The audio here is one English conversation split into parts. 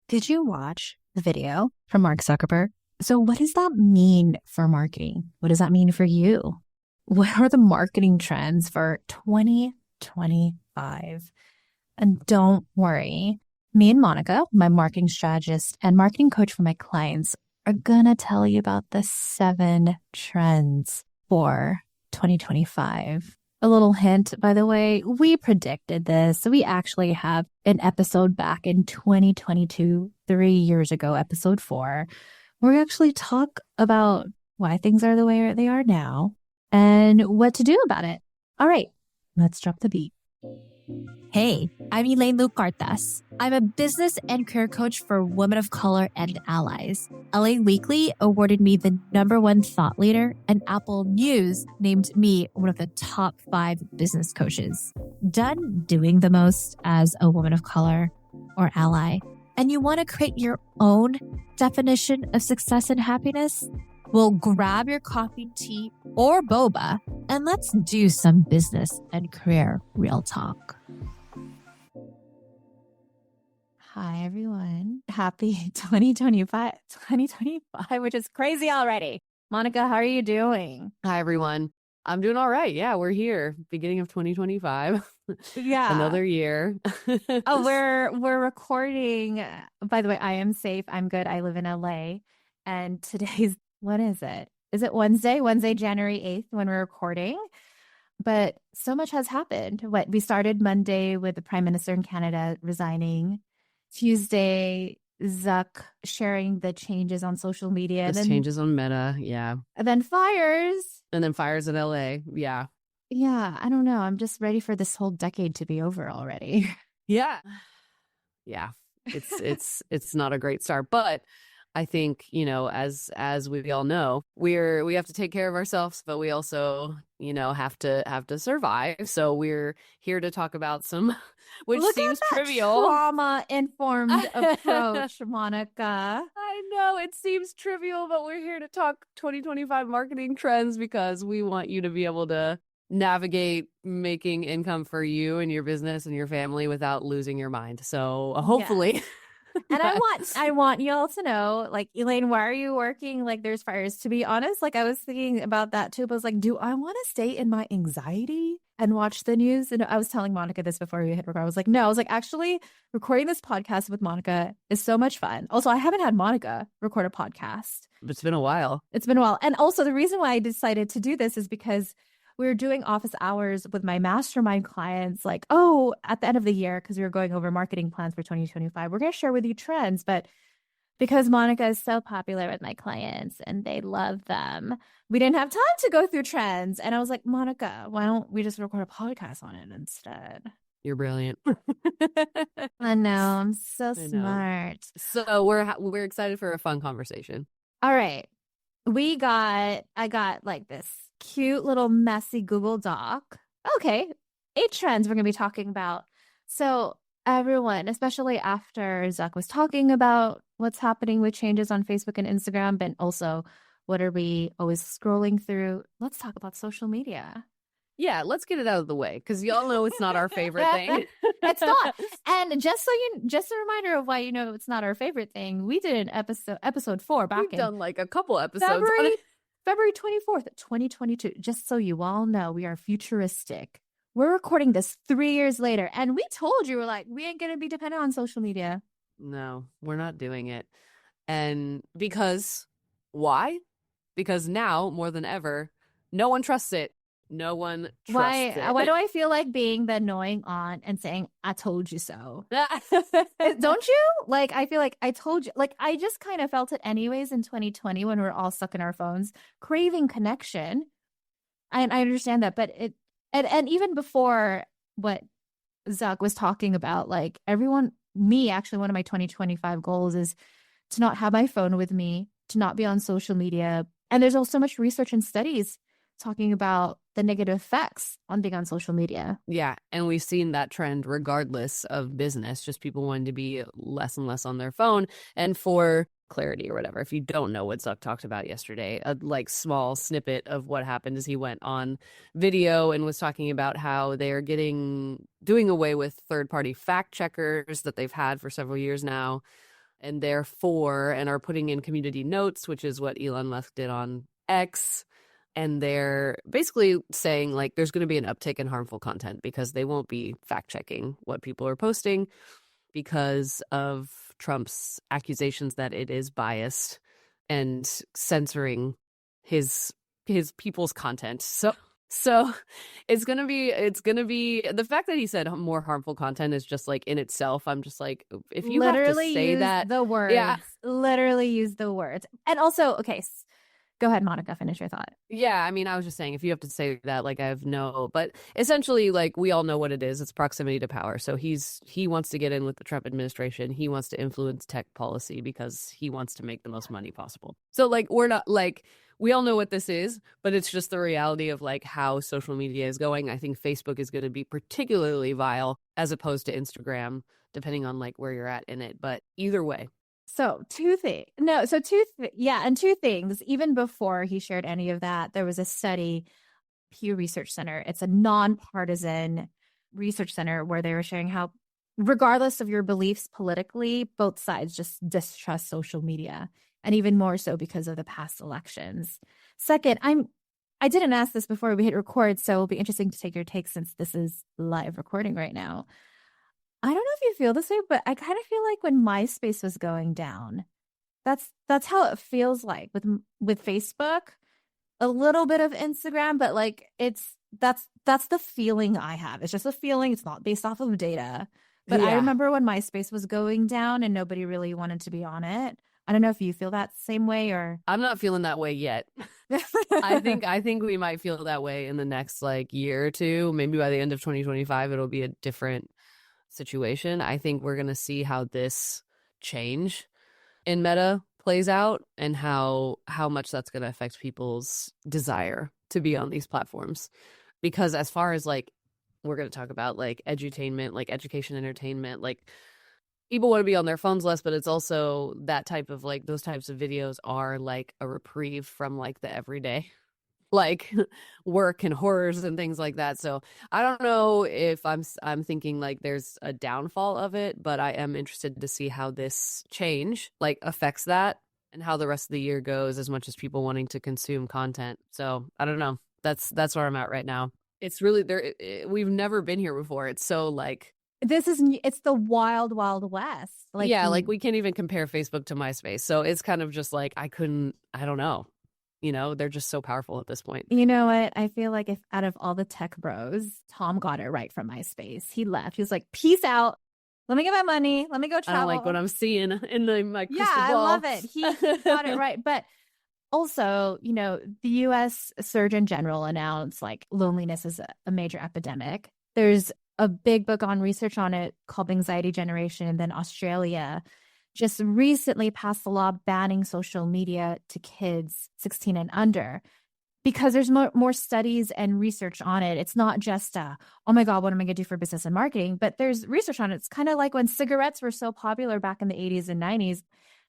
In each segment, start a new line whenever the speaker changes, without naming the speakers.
Did you watch the video from Mark Zuckerberg? So what does that mean for marketing? What does that mean for you? What are the marketing trends for 2025? And don't worry, me and Monica, my marketing strategist and marketing coach for my clients, are going to tell you about the 7 trends for 2025. A little hint, by the way, we predicted this. We actually have an episode back in 2022, 3 years ago, episode 4, where we actually talk about why things are the way they are now and what to do about it. All right, let's drop the beat.
Hey, I'm Elaine Lucartas. I'm a business and career coach for women of color and allies. LA Weekly awarded me the #1 thought leader, and Apple News named me one of the top 5 business coaches. Done doing the most as a woman of color or ally, and you want to create your own definition of success and happiness? Well, grab your coffee, tea, or boba, and let's do some business and career real talk.
Hi, everyone. Happy 2025, which is crazy already. Monica, how are you doing?
Hi, everyone. I'm doing all right. Yeah, we're here. Beginning of 2025.
Yeah.
Another year.
Oh, we're recording. By the way, I am safe. I'm good. I live in LA. And today's, what is it? Is it Wednesday? Wednesday, January 8th when we're recording. But so much has happened. We started Monday with the Prime Minister in Canada resigning. Tuesday, Zuck sharing the changes on social media.
Changes on Meta, yeah.
And then fires.
And then fires in LA, yeah.
Yeah, I don't know. I'm just ready for this whole decade to be over already.
Yeah. Yeah. It's not a great start, but I think, as we all know, we have to take care of ourselves, but we also, have to survive. So we're here to talk about some, which
Look
seems
at that
trivial.
Trauma-informed approach, Monica.
I know it seems trivial, but we're here to talk 2025 marketing trends because we want you to be able to navigate making income for you and your business and your family without losing your mind. So hopefully.
Yeah. And I want y'all to know, like, Elaine, why are you working? Like, there's fires. To be honest, like, I was thinking about that too, but I was like, do I want to stay in my anxiety and watch the news? And I was telling Monica this before we hit record. I was like, no, I was like, actually, recording this podcast with Monica is so much fun. Also, I haven't had Monica record a podcast.
It's been a while.
It's been a while. And also, the reason why I decided to do this is because we were doing office hours with my mastermind clients, like, at the end of the year, because we were going over marketing plans for 2025, we're going to share with you trends. But because Monica is so popular with my clients and they love them, we didn't have time to go through trends. And I was like, Monica, why don't we just record a podcast on it instead?
You're brilliant.
I know. I'm so smart.
So we're excited for a fun conversation.
All right. I got like this cute little messy Google Doc. Okay, 8 trends we're going to be talking about. So everyone, especially after Zuck was talking about what's happening with changes on Facebook and Instagram, but also what are we always scrolling through? Let's talk about social media.
Yeah, let's get it out of the way because y'all know it's not our favorite thing.
It's not. And just a reminder of why it's not our favorite thing. We did an episode 4 back
We've done like a couple episodes
February 24th, 2022. Just so you all know, we are futuristic. We're recording this 3 years later. And we told you, we're like, we ain't going to be dependent on social media.
No, we're not doing it. And why? Because now, more than ever, no one trusts it. No one trusts it.
Why do I feel like being the annoying aunt and saying, I told you so? Don't you? Like, I feel like I told you. Like, I just kind of felt it anyways in 2020 when we're all stuck in our phones, craving connection. I understand that. But and even before what Zuck was talking about, like one of my 2025 goals is to not have my phone with me, to not be on social media. And there's also so much research and studies talking about the negative effects on being on social media.
Yeah. And we've seen that trend regardless of business, just people wanting to be less and less on their phone. And for clarity or whatever, if you don't know what Zuck talked about yesterday, a small snippet of what happened is he went on video and was talking about how they are doing away with third-party fact checkers that they've had for several years now. and they're for and are putting in community notes, which is what Elon Musk did on X. And they're basically saying like there's going to be an uptick in harmful content because they won't be fact checking what people are posting because of Trump's accusations that it is biased and censoring his people's content. So it's gonna be the fact that he said more harmful content is just like in itself. I'm just like, if you
literally
have to say
use
that,
the words,
yeah,
literally use the words. And also, okay, go ahead, Monica, finish your thought.
yeah. I mean, I was just saying, if you have to say that, like, I have but essentially, like, we all know what it is. It's proximity to power. So he wants to get in with the Trump administration. He wants to influence tech policy because he wants to make the most money possible. So, like, we're not like. We all know what this is, but it's just the reality of like how social media is going. I think Facebook is going to be particularly vile as opposed to Instagram, depending on like where you're at in it. But either way.
So two things. Even before he shared any of that, there was a study, Pew Research Center. It's a nonpartisan research center where they were sharing how, regardless of your beliefs politically, both sides just distrust social media. And even more so because of the past elections. Second, I didn't ask this before we hit record, so it'll be interesting to take your take since this is live recording right now. I don't know if you feel this way, but I kind of feel like when MySpace was going down, that's how it feels like with Facebook, a little bit of Instagram, but like that's the feeling I have. It's just a feeling. It's not based off of data. But I remember when MySpace was going down and nobody really wanted to be on it. I don't know if you feel that same way or
I'm not feeling that way yet. I think we might feel that way in the next like year or two. Maybe by the end of 2025, it'll be a different situation. I think we're going to see how this change in Meta plays out and how much that's going to affect people's desire to be on these platforms. Because as far as like, we're going to talk about like edutainment, like education, entertainment, like people want to be on their phones less, but it's also that type of like those types of videos are like a reprieve from like the everyday like work and horrors and things like that. So I don't know if I'm thinking like there's a downfall of it, but I am interested to see how this change like affects that and how the rest of the year goes as much as people wanting to consume content. So I don't know. That's where I'm at right now. It's really there. We've never been here before. It's so like,
it's the wild, wild west. Like,
yeah, like we can't even compare Facebook to MySpace. So it's kind of just like, I don't know. You know, they're just so powerful at this point.
You know what? I feel like if out of all the tech bros, Tom got it right from MySpace. He left. He was like, peace out. Let me get my money. Let me go travel.
I don't like what I'm seeing in my crystal ball.
Yeah, I love it. He got it right. But also, you know, the U.S. Surgeon General announced like loneliness is a major epidemic. There's a big book on research on it called Anxiety Generation. And then Australia just recently passed a law banning social media to kids 16 and under because there's more studies and research on it. It's not just, oh my God, what am I going to do for business and marketing? But there's research on it. It's kind of like when cigarettes were so popular back in the 80s and 90s,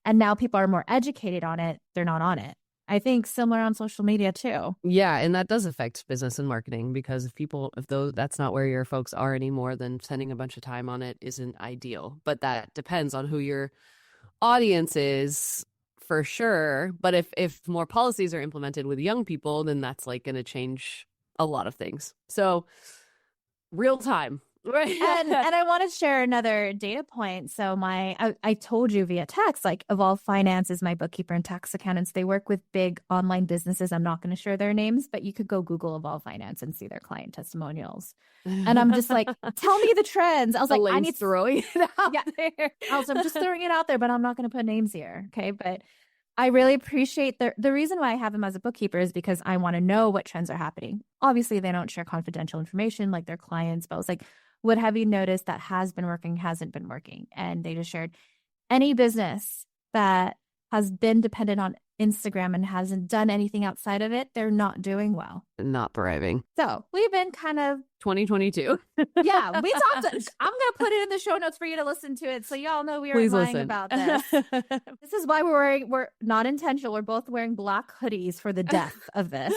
and now people are more educated on it. They're not on it. I think similar on social media too.
Yeah, and that does affect business and marketing because if that's not where your folks are anymore, then spending a bunch of time on it isn't ideal. But that depends on who your audience is for sure. But if more policies are implemented with young people, then that's like going to change a lot of things. So real time. Right.
and I want to share another data point. So I told you via text, like Evolve Finance is my bookkeeper and tax accountants. They work with big online businesses. I'm not going to share their names, but you could go Google Evolve Finance and see their client testimonials. And I'm just like, tell me the trends. I was like, I need
throwing it out there.
I'm just throwing it out there, but I'm not going to put names here. Okay. But I really appreciate the reason why I have them as a bookkeeper is because I want to know what trends are happening. Obviously, they don't share confidential information like their clients, but I was like, what have you noticed that has been working, hasn't been working? And they just shared any business that has been dependent on Instagram and hasn't done anything outside of it, they're not doing well.
Not thriving.
So we've been kind of
2022.
Yeah, we talked. I'm going to put it in the show notes for you to listen to it so y'all know we aren't lying about this. This is why we're not intentional. We're both wearing black hoodies for the depth of this.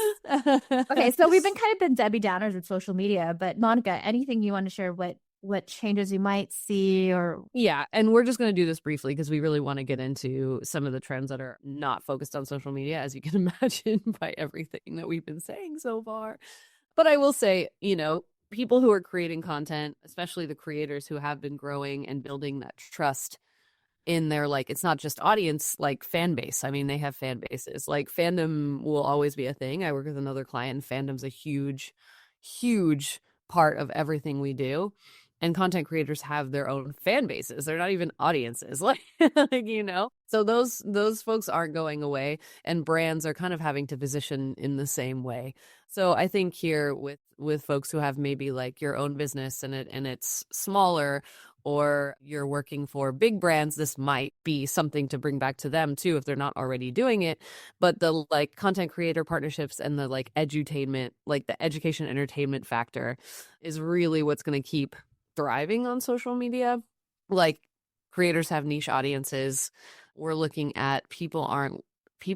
Okay, so we've been Debbie Downers with social media, but Monica, anything you want to share what what changes you might see or
Yeah, and we're just going to do this briefly because we really want to get into some of the trends that are not focused on social media, as you can imagine by everything that we've been saying so far. But I will say, people who are creating content, especially the creators who have been growing and building that trust in their, like, it's not just audience, like fan base. I mean, they have fan bases. Like, fandom will always be a thing. I work with another client, and fandom's a huge, huge part of everything we do. And content creators have their own fan bases. They're not even audiences, like. So those folks aren't going away, and brands are kind of having to position in the same way. So I think here with folks who have maybe like your own business and it's smaller, or you're working for big brands, this might be something to bring back to them too if they're not already doing it. But the like content creator partnerships and the like edutainment, like the education entertainment factor is really what's going to keep thriving on social media. Like, creators have niche audiences. We're looking at people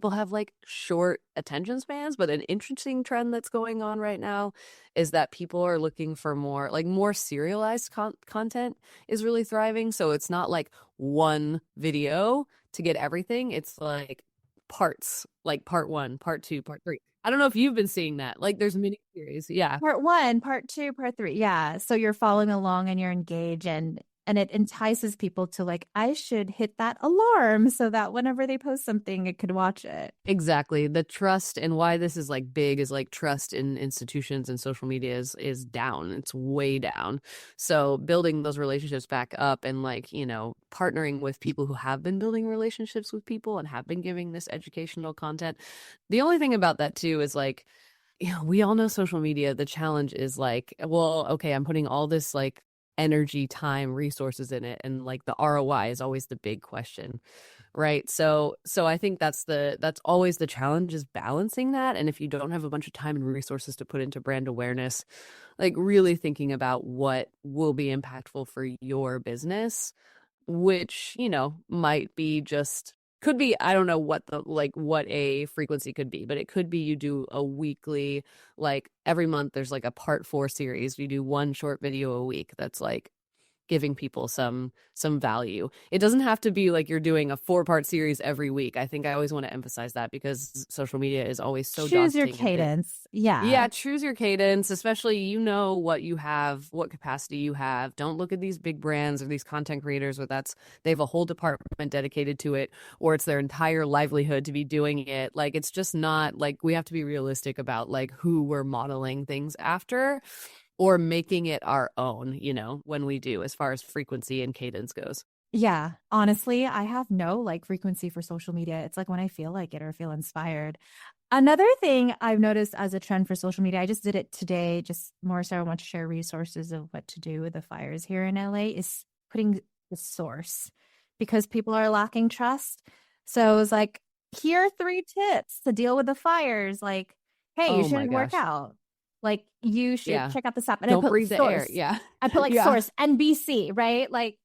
have like short attention spans, but an interesting trend that's going on right now is that people are looking for more serialized content is really thriving. So it's not like one video to get everything. It's like parts, like part 1, part 2, part 3. I don't know if you've been seeing that. Like, there's mini series. Yeah.
part 1, part 2, part 3. Yeah. So you're following along and you're engaged, and it entices people to like, I should hit that alarm so that whenever they post something, it could watch it.
Exactly. The trust, and why this is like big, is like trust in institutions and social media is down. It's way down. So building those relationships back up, and like, partnering with people who have been building relationships with people and have been giving this educational content. The only thing about that too is like, we all know social media. The challenge is like, well, okay, I'm putting all this like energy, time, resources in it, and like the ROI is always the big question, right? So I think that's always the challenge, is balancing that. And if you don't have a bunch of time and resources to put into brand awareness, like really thinking about what will be impactful for your business, which might be could be, I don't know what a frequency could be, but it could be you do a weekly, like every month there's like a part 4 series. You do one short video a week that's like giving people some value. It doesn't have to be like you're doing a 4-part series every week. I think I always want to emphasize that, because social media is always so
choose your
daunting.
cadence. Yeah.
Choose your cadence, especially what you have, what capacity you have. Don't look at these big brands or these content creators where they have a whole department dedicated to it, or it's their entire livelihood to be doing it. Like, it's just not, like, we have to be realistic about like who we're modeling things after, or making it our own, when we do, as far as frequency and cadence goes.
Yeah. Honestly, I have no like frequency for social media. It's like when I feel like it or feel inspired. Another thing I've noticed as a trend for social media, I just did it today, just more so I want to share resources of what to do with the fires here in LA, is putting the source, because people are lacking trust. So it was like, here are 3 tips to deal with the fires. Like, hey, you shouldn't work out. Like, you should check out this app. And
don't
I put
breathe
source.
the air. Yeah.
I put like source, NBC, right? Like,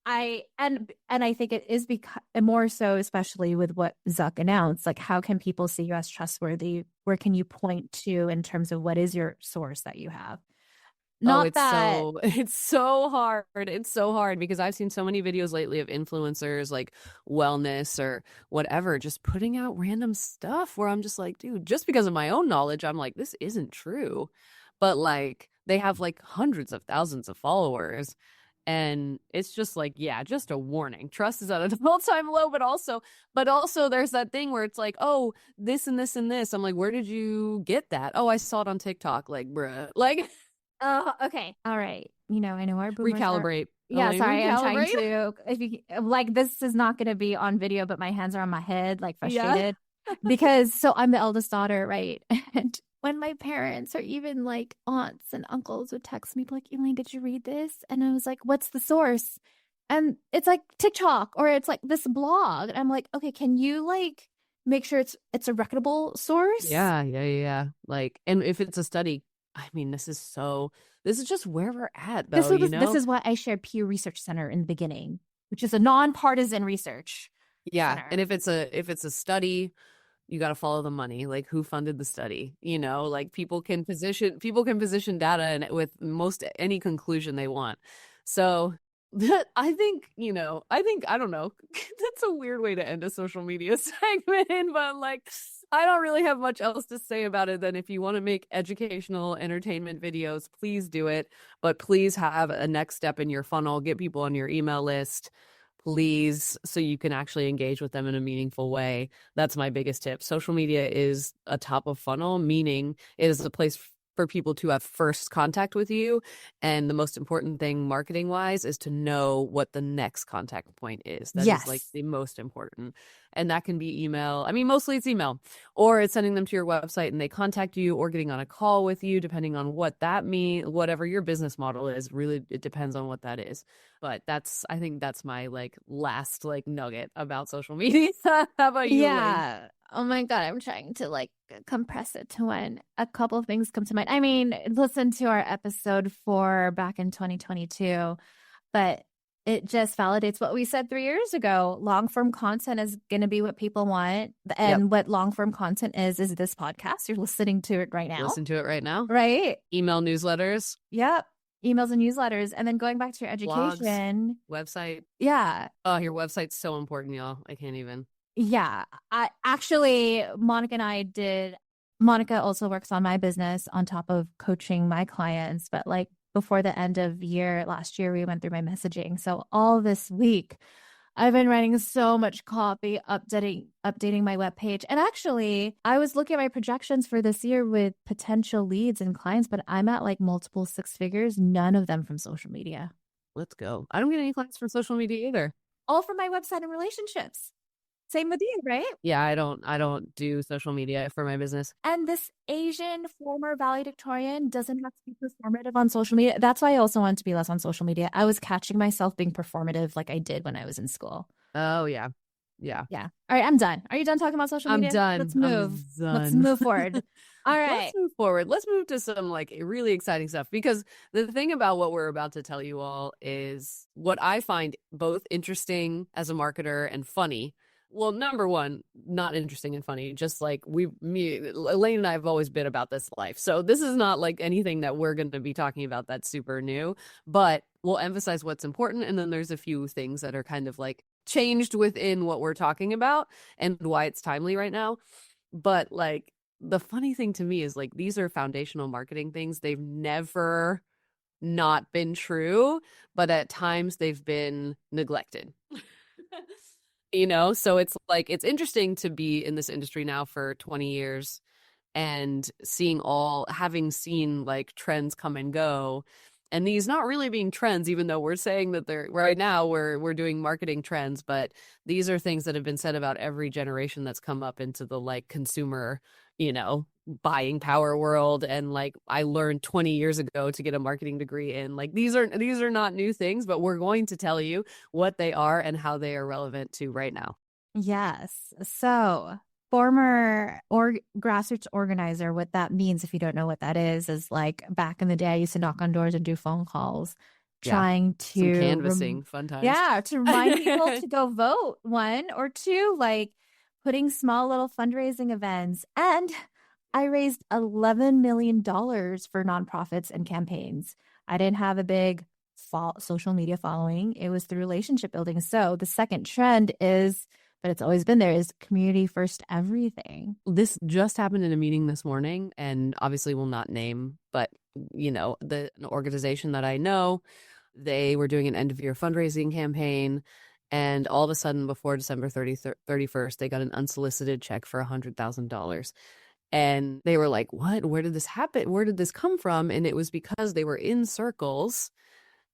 and I think it is more so, especially with what Zuck announced, like, how can people see you as trustworthy? Where can you point to in terms of what is your source that you have?
It's so hard. It's so hard, because I've seen so many videos lately of influencers like wellness or whatever, just putting out random stuff where I'm just like, dude, just because of my own knowledge, I'm like, this isn't true. But like, they have like hundreds of thousands of followers. And it's just like, just a warning. Trust is at an all-time low, but also there's that thing where it's like, oh, this and this and this. I'm like, where did you get that? Oh, I saw it on TikTok. Like, bruh. Like,
okay. All right. I know our boomers
recalibrate.
Yeah, sorry.
Recalibrate.
I'm trying to, if you like, this is not going to be on video, but my hands are on my head, like frustrated because I'm the eldest daughter, right? And when my parents or even like aunts and uncles would text me like, Elaine, did you read this? And I was like, what's the source? And it's like TikTok, or it's like this blog. And I'm like, okay, can you like make sure it's a reputable source?
Yeah. Like, and if it's a study, I mean, this is just where we're at, though.
This is why I shared Pew Research Center in the beginning, which is a nonpartisan research center.
And if it's a study, you got to follow the money. Like, who funded the study? You know, like people can position data and with most any conclusion they want. So I think, I don't know. That's a weird way to end a social media segment, but like, I don't really have much else to say about it than if you want to make educational entertainment videos, please do it. But please have a next step in your funnel, get people on your email list, please, so you can actually engage with them in a meaningful way. That's my biggest tip. Social media is a top of funnel, meaning it is a place for people to have first contact with you. And the most important thing marketing wise is to know what the next contact point is. That is like the most important. And that can be email. I mean, mostly it's email, or it's sending them to your website and they contact you, or getting on a call with you, depending on what that means, whatever your business model is. Really, it depends on what that is. But I think that's my like last like nugget about social media. How about you?
Yeah. Elaine? Oh my God, I'm trying to like compress it to when a couple of things come to mind. I mean, listen to our episode 4 back in 2022, but it just validates what we said 3 years ago. Long form content is going to be what people want. And what long form content is this podcast. You're listening to it right now.
Listen to it right now.
Right.
Email newsletters.
Yep. Emails and newsletters. And then going back to your education.
Blogs, website.
Yeah.
Oh, your website's so important, y'all. I can't even.
Yeah. Monica and I did. Monica also works on my business on top of coaching my clients. But like before the end of year, last year, we went through my messaging. So all this week, I've been writing so much copy, updating my webpage. And actually, I was looking at my projections for this year with potential leads and clients, but I'm at like multiple 6 figures, none of them from social media.
Let's go. I don't get any clients from social media either.
All from my website and relationships. Same with you, right?
Yeah, I don't do social media for my business.
And this Asian former valedictorian doesn't have to be performative on social media. That's why I also wanted to be less on social media. I was catching myself being performative like I did when I was in school.
Oh, yeah.
Yeah. All right, I'm done. Are you done talking about social media?
I'm done.
Let's move. Let's move forward. All right.
Let's move forward. Let's move to some like really exciting stuff, because the thing about what we're about to tell you all is what I find both interesting as a marketer and funny. Well, number one, not interesting and funny. Just like Elaine and I have always been about this life. So this is not like anything that we're going to be talking about that's super new, but we'll emphasize what's important. And then there's a few things that are kind of like changed within what we're talking about and why it's timely right now. But like the funny thing to me is like, these are foundational marketing things. They've never not been true, but at times they've been neglected. So it's like, it's interesting to be in this industry now for 20 years and having seen like trends come and go, and these not really being trends, even though we're saying that they're right now we're doing marketing trends, but these are things that have been said about every generation that's come up into the like consumer, buying power world. And like I learned 20 years ago to get a marketing degree in, like these are not new things, but we're going to tell you what they are and how they are relevant to right now.
Yes. So former grassroots organizer, what that means, if you don't know what that is like back in the day, I used to knock on doors and do phone calls trying to
some canvassing fun times.
Yeah. To remind people to go vote, 1 or 2, like putting small little fundraising events. And I raised $11 million for nonprofits and campaigns. I didn't have a big social media following. It was through relationship building. So the second trend is, but it's always been there, is community first everything.
This just happened in a meeting this morning, and obviously will not name, but an organization that I know, they were doing an end of year fundraising campaign. And all of a sudden, before December 31st, they got an unsolicited check for $100,000. And they were like, what? Where did this happen? Where did this come from? And it was because they were in circles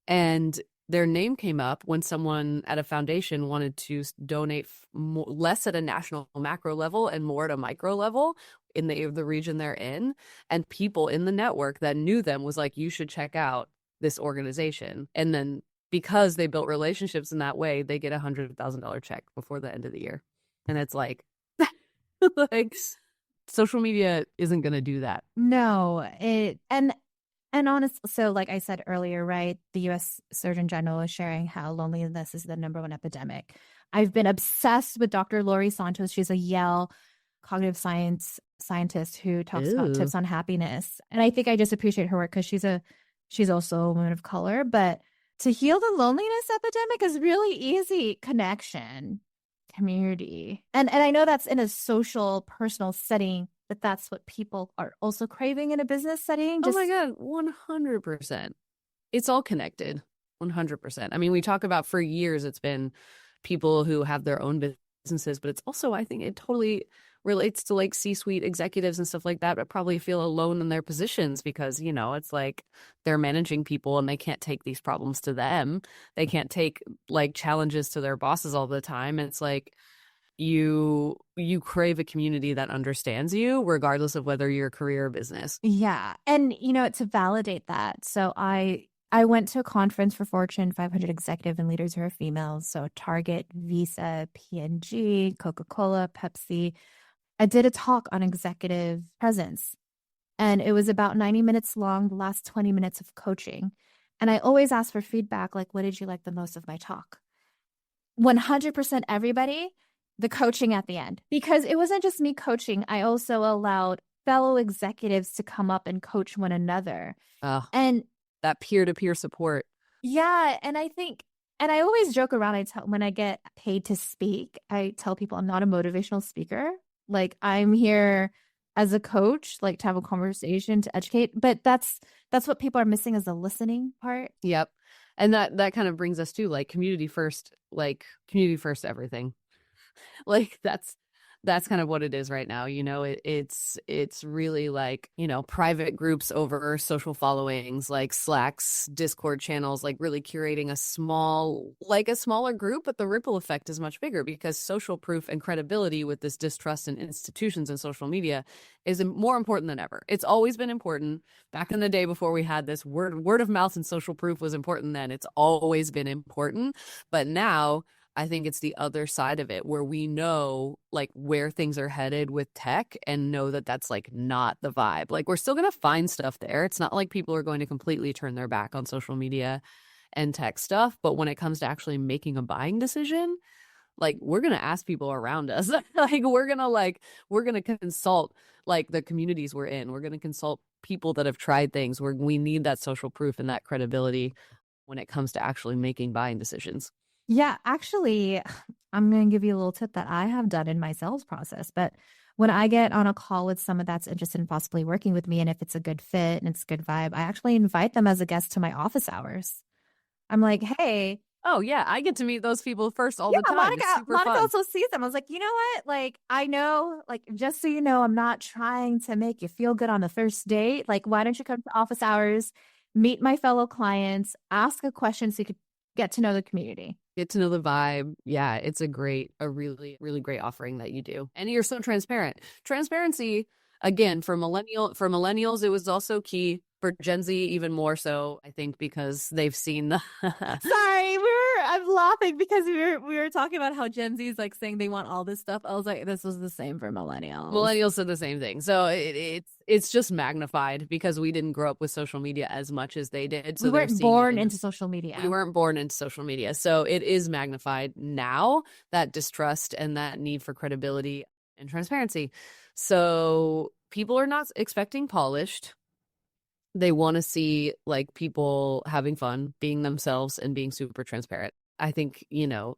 and their name came up when someone at a foundation wanted to donate less at a national macro level and more at a micro level in the region they're in. And people in the network that knew them was like, you should check out this organization. And then because they built relationships in that way, they get $100,000 check before the end of the year. And it's like, social media isn't going to do that.
No, and honest. So like I said earlier, right, the U.S. Surgeon General is sharing how loneliness is the #1 epidemic. I've been obsessed with Dr. Laurie Santos. She's a Yale cognitive scientist who talks about
Ooh.
tips on happiness. And I think I just appreciate her work because she's also a woman of color. But to heal the loneliness epidemic is really easy. Connection, community. And I know that's in a social, personal setting, but that's what people are also craving in a business setting.
Oh my God, 100%. It's all connected, 100%. I mean, we talk about for years, it's been people who have their own businesses, but it's also, I think it totally relates to like C-suite executives and stuff like that, but probably feel alone in their positions because, you know, it's like they're managing people and they can't take these problems to them. They can't take like challenges to their bosses all the time. And it's like, you crave a community that understands you regardless of whether you're a career or business.
Yeah. And, you know, to validate that. So I went to a conference for Fortune 500 executive and leaders who are females. So Target, Visa, P&G, Coca-Cola, Pepsi. I did a talk on executive presence, and it was about 90 minutes long, the last 20 minutes of coaching. And I always ask for feedback, like, what did you like the most of my talk? 100% everybody, the coaching at the end, because it wasn't just me coaching. I also allowed fellow executives to come up and coach one another. And
that peer-to-peer support.
Yeah. And I think, and I always joke around, when I get paid to speak, I tell people I'm not a motivational speaker. Like, I'm here as a coach, like to have a conversation, to educate. But that's what people are missing, is the listening part.
Yep. And that kind of brings us to like community first everything. Like that's kind of what it is right now. You know, it's really like, you know, private groups over social followings, like Slack's Discord channels, like really curating a smaller group, but the ripple effect is much bigger because social proof and credibility with this distrust in institutions and social media is more important than ever. It's always been important. Back in the day before we had this word of mouth and social proof was important then. It's always been important. But now I think it's the other side of it where we know like where things are headed with tech and know that that's like not the vibe. Like, we're still going to find stuff there. It's not like people are going to completely turn their back on social media and tech stuff. But when it comes to actually making a buying decision, like, we're going to ask people around us. Like, we're going to consult like the communities we're in. We're going to consult people that have tried things where we need that social proof and that credibility when it comes to actually making buying decisions.
Yeah, actually, I'm going to give you a little tip that I have done in my sales process. But when I get on a call with someone that's interested in possibly working with me, and if it's a good fit and it's a good vibe, I actually invite them as a guest to my office hours. I'm like, hey.
Oh, yeah, I get to meet those people first all the time.
Monica also sees them. I was like, you know what? Like, I know, like, just so you know, I'm not trying to make you feel good on the first date. Like, why don't you come to office hours, meet my fellow clients, ask a question so you could get to know the community.
Get to know the vibe. Yeah, it's a really, really great offering that you do. And you're so transparent. Transparency, again, for millennials, it was also key. For Gen Z, even more so, I think, because they've seen the
Sorry, I'm laughing because we were talking about how Gen Z is like saying they want all this stuff. I was like, this was the same for millennials.
Millennials said the same thing. So it's just magnified because we didn't grow up with social media as much as they did. So
we weren't born into social media.
We weren't born into social media. So it is magnified now, that distrust and that need for credibility and transparency. So people are not expecting polished. They want to see like people having fun, being themselves, and being super transparent. I think, you know,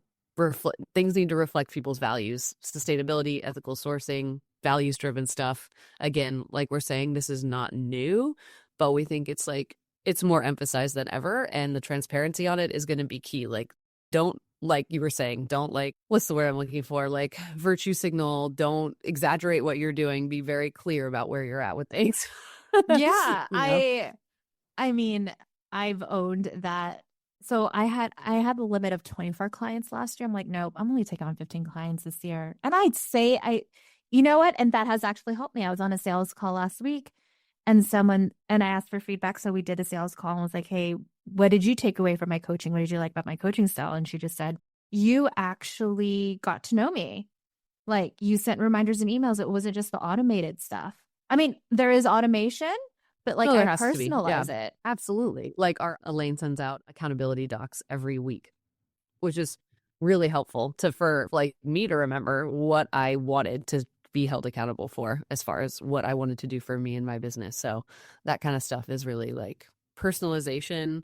things need to reflect people's values, sustainability, ethical sourcing, values-driven stuff. Again, like we're saying, this is not new, but we think it's more emphasized than ever. And the transparency on it is going to be key. Like, don't, like you were saying, don't like, what's the word I'm looking for? Like, virtue signal, don't exaggerate what you're doing. Be very clear about where you're at with things.
Yeah, you know? I mean, I've owned that. So I had the limit of 24 clients last year. I'm like, nope, I'm only taking on 15 clients this year. And I'd say you know what? And that has actually helped me. I was on a sales call last week and I asked for feedback. So we did a sales call and was like, hey, what did you take away from my coaching? What did you like about my coaching style? And she just said, you actually got to know me. Like, you sent reminders and emails. It wasn't just the automated stuff. I mean, there is automation, but like, I personalize it.
Absolutely. Like, Elaine sends out accountability docs every week, which is really helpful for like me to remember what I wanted be held accountable for as far as what I wanted to do for me and my business. So that kind of stuff is really like personalization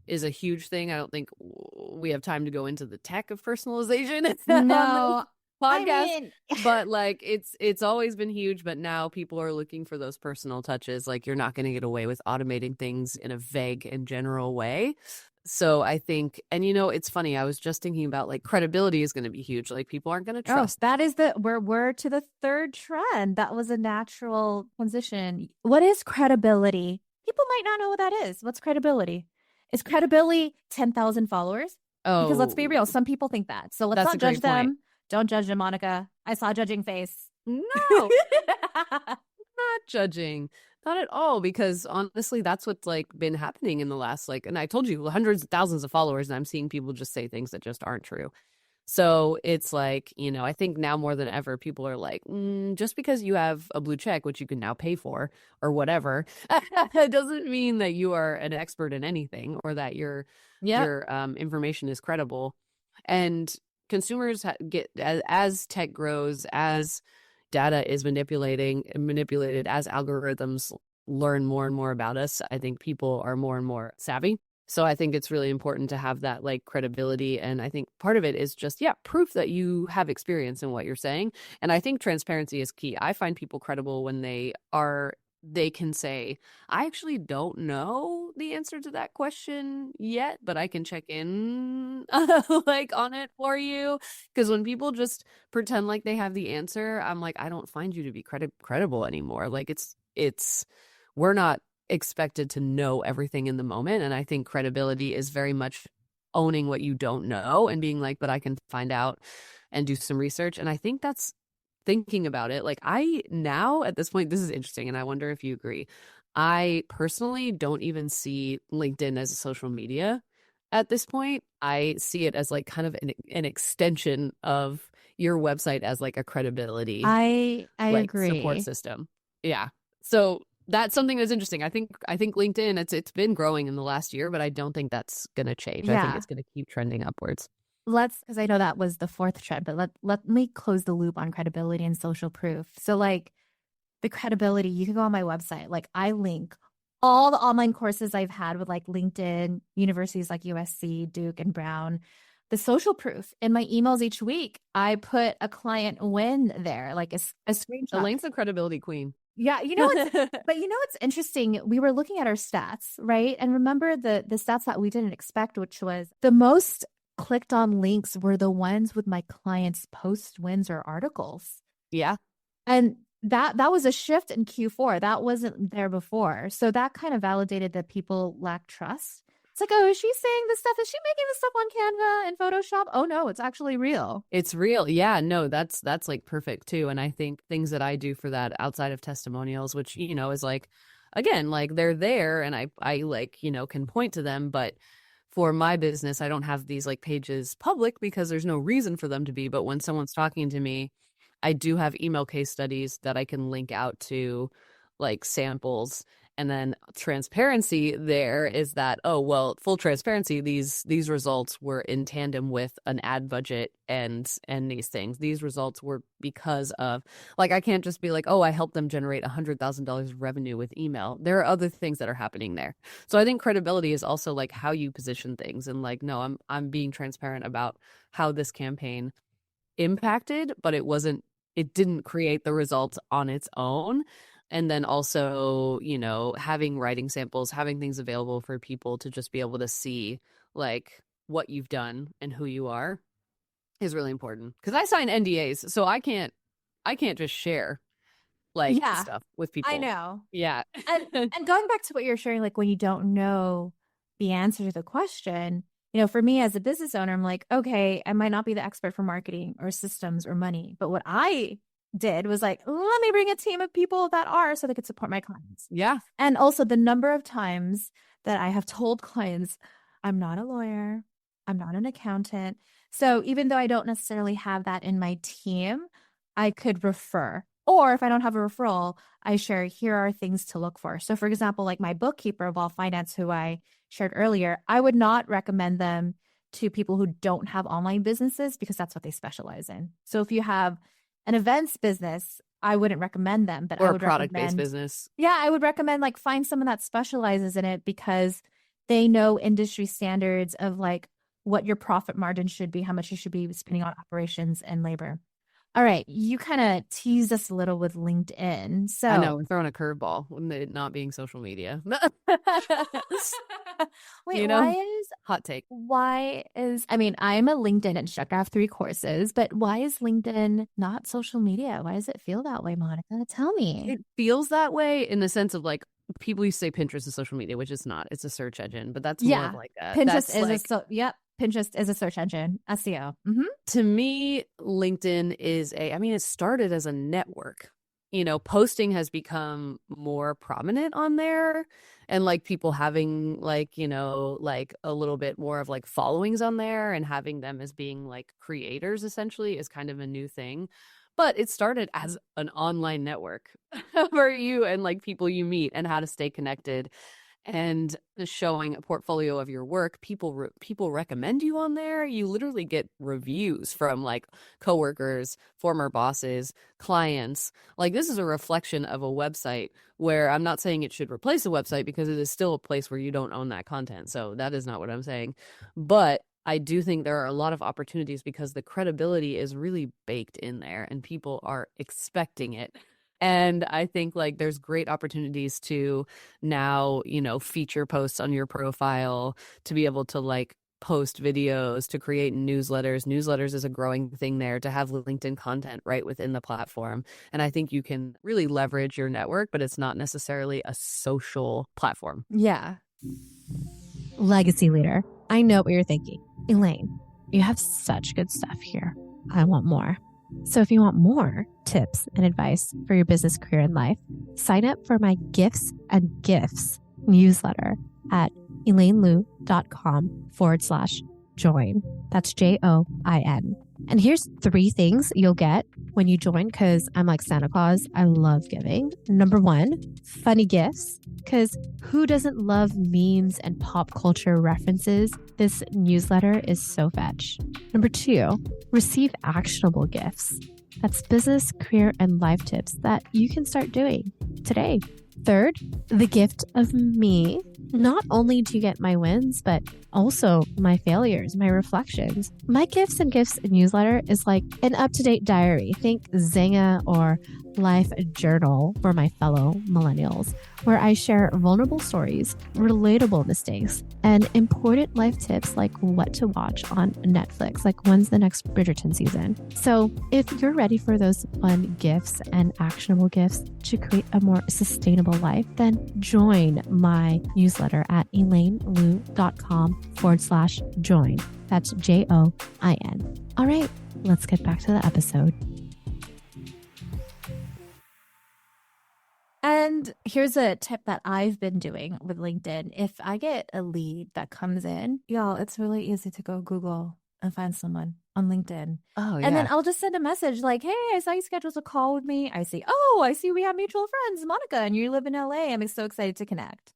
is a huge thing. I don't think we have time to go into the tech of personalization on
No,
this podcast,
I mean,
but like it's always been huge, but now people are looking for those personal touches. Like you're not going to get away with automating things in a vague and general way. So I think, and it's funny, I was just thinking about like credibility is going to be huge. Like people aren't going to trust.
that is we're to the third trend. That was a natural transition. What is credibility? People might not know what that is. What's credibility? Is credibility 10,000 followers?
Oh,
because let's be real, some people think that. So let's
that's
not
a
judge
great point.
them. Don't judge them, Monica. I saw a judging face.
No, not judging. Not at all, because honestly, that's what's like been happening in the last and I told you hundreds of thousands of followers, and I'm seeing people just say things that just aren't true. So it's like, I think now more than ever, people are like, just because you have a blue check, which you can now pay for or whatever, doesn't mean that you are an expert in anything or that your information is credible. And consumers get, as tech grows, as data is manipulated, as algorithms learn more and more about us, I think people are more and more savvy. So I think it's really important to have that like credibility. And I think part of it is just, proof that you have experience in what you're saying. And I think transparency is key. I find people credible when they can say, I actually don't know the answer to that question yet, but I can check in like on it for you. Because when people just pretend like they have the answer, I'm like, I don't find you to be credible anymore. Like we're not expected to know everything in the moment. And I think credibility is very much owning what you don't know and being like, but I can find out and do some research. And I think that's thinking about it. Like I now at this point, this is interesting. And I wonder if you agree. I personally don't even see LinkedIn as a social media at this point. I see it as like kind of an extension of your website as like a credibility.
I agree.
Support system. Yeah. So that's something that's interesting. I think LinkedIn, it's been growing in the last year, but I don't think that's going to change. I think it's going to keep trending upwards.
Because I know that was the fourth trend, but let me close the loop on credibility and social proof. So like the credibility, you can go on my website. Like I link all the online courses I've had with like LinkedIn, universities like USC, Duke, and Brown. The social proof in my emails each week, I put a client win there, like a screenshot.
Elaine's the credibility queen.
Yeah, what's interesting? We were looking at our stats, right? And remember the stats that we didn't expect, which was the most clicked on links were the ones with my clients' post wins or articles.
Yeah.
And that was a shift in Q4. That wasn't there before. So that kind of validated that people lack trust. It's like, oh, is she saying this stuff? Is she making this stuff on Canva and Photoshop? Oh no, it's actually real.
It's real. Yeah, no, that's like perfect too. And I think things that I do for that outside of testimonials, which, is like, again, like they're there and I like, can point to them. But for my business, I don't have these like pages public because there's no reason for them to be. But when someone's talking to me, I do have email case studies that I can link out to like samples. And then transparency there is that, oh, well, full transparency, these results were in tandem with an ad budget and these things. These results were because of, like, I can't just be like, oh, I helped them generate $100,000 of revenue with email. There are other things that are happening there. So I think credibility is also like how you position things and like, no, I'm being transparent about how this campaign impacted, but it didn't create the results on its own. And then also, having writing samples, having things available for people to just be able to see like what you've done and who you are is really important. Because I sign NDAs, so I can't just share like stuff with people.
I know.
Yeah.
and going back to what you're sharing, like when you don't know the answer to the question, for me as a business owner, I'm like, okay, I might not be the expert for marketing or systems or money, but what I did was like, let me bring a team of people that are so they could support my clients.
Yeah.
And also the number of times that I have told clients, I'm not a lawyer, I'm not an accountant. So even though I don't necessarily have that in my team, I could refer. Or if I don't have a referral, I share, here are things to look for. So for example, like my bookkeeper of all finance, who I shared earlier, I would not recommend them to people who don't have online businesses because that's what they specialize in. So if you have An events business, I wouldn't recommend them, but
Or
I
a
would
product-based
recommend,
business.
yeah, I would recommend like find someone that specializes in it because they know industry standards of like what your profit margin should be, how much you should be spending on operations and labor. All right, you kind of teased us a little with LinkedIn. So
I know, we're throwing a curveball with it not being social media.
wait,
You know? Hot take.
I mean, I'm a LinkedIn instructor. I have 3 courses, but why is LinkedIn not social media? Why does it feel that way, Monica? Tell me.
It feels that way in the sense of like people used to say Pinterest is social media, which it's not. It's a search engine, but that's more of
Yeah.
like a
Pinterest
that's
is
like
yep. Pinterest is a search engine, SEO. Mm-hmm.
to me, LinkedIn is I mean, it started as a network. You know, posting has become more prominent on there and like people having like, you know, like a little bit more of like followings on there and having them as being like creators essentially is kind of a new thing. But it started as an online network where you and like people you meet and how to stay connected and showing a portfolio of your work. People recommend you on there. You literally get reviews from like coworkers, former bosses, clients. Like this is a reflection of a website where I'm not saying it should replace a website because it is still a place where you don't own that content. So that is not what I'm saying. But I do think there are a lot of opportunities because the credibility is really baked in there and people are expecting it. And I think like there's great opportunities to now, you know, feature posts on your profile, to be able to like post videos, to create newsletters. Newsletters is a growing thing there, to have LinkedIn content right within the platform. And I think you can really leverage your network, but it's not necessarily a social platform.
Yeah.
Legacy leader, I know what you're thinking. Elaine, you have such good stuff here. I want more. So if you want more tips and advice for your business, career, and life, sign up for my Gifts and Gifts newsletter at elainelu.com/join. That's JOIN. And here's 3 things you'll get when you join, because I'm like Santa Claus. I love giving. Number 1, funny gifts, because who doesn't love memes and pop culture references? This newsletter is so fetch. Number 2, receive actionable gifts. That's business, career, and life tips that you can start doing today. Third, the gift of me. Not only do you get my wins, but also my failures, my reflections. My Gifts and Gifts newsletter is like an up-to-date diary. Think Zanga or Life Journal for my fellow millennials, where I share vulnerable stories, relatable mistakes, and important life tips like what to watch on Netflix, like when's the next Bridgerton season. So if you're ready for those fun gifts and actionable gifts to create a more sustainable life, then join my newsletter at elainelu.com/join. That's JOIN. All right, let's get back to the episode.
And here's a tip that I've been doing with LinkedIn. If I get a lead that comes in, y'all, it's really easy to go Google and find someone on LinkedIn.
Oh, yeah.
And then I'll just send a message like, hey, I saw you scheduled a call with me. I see we have mutual friends, Monica, and you live in LA. I'm so excited to connect.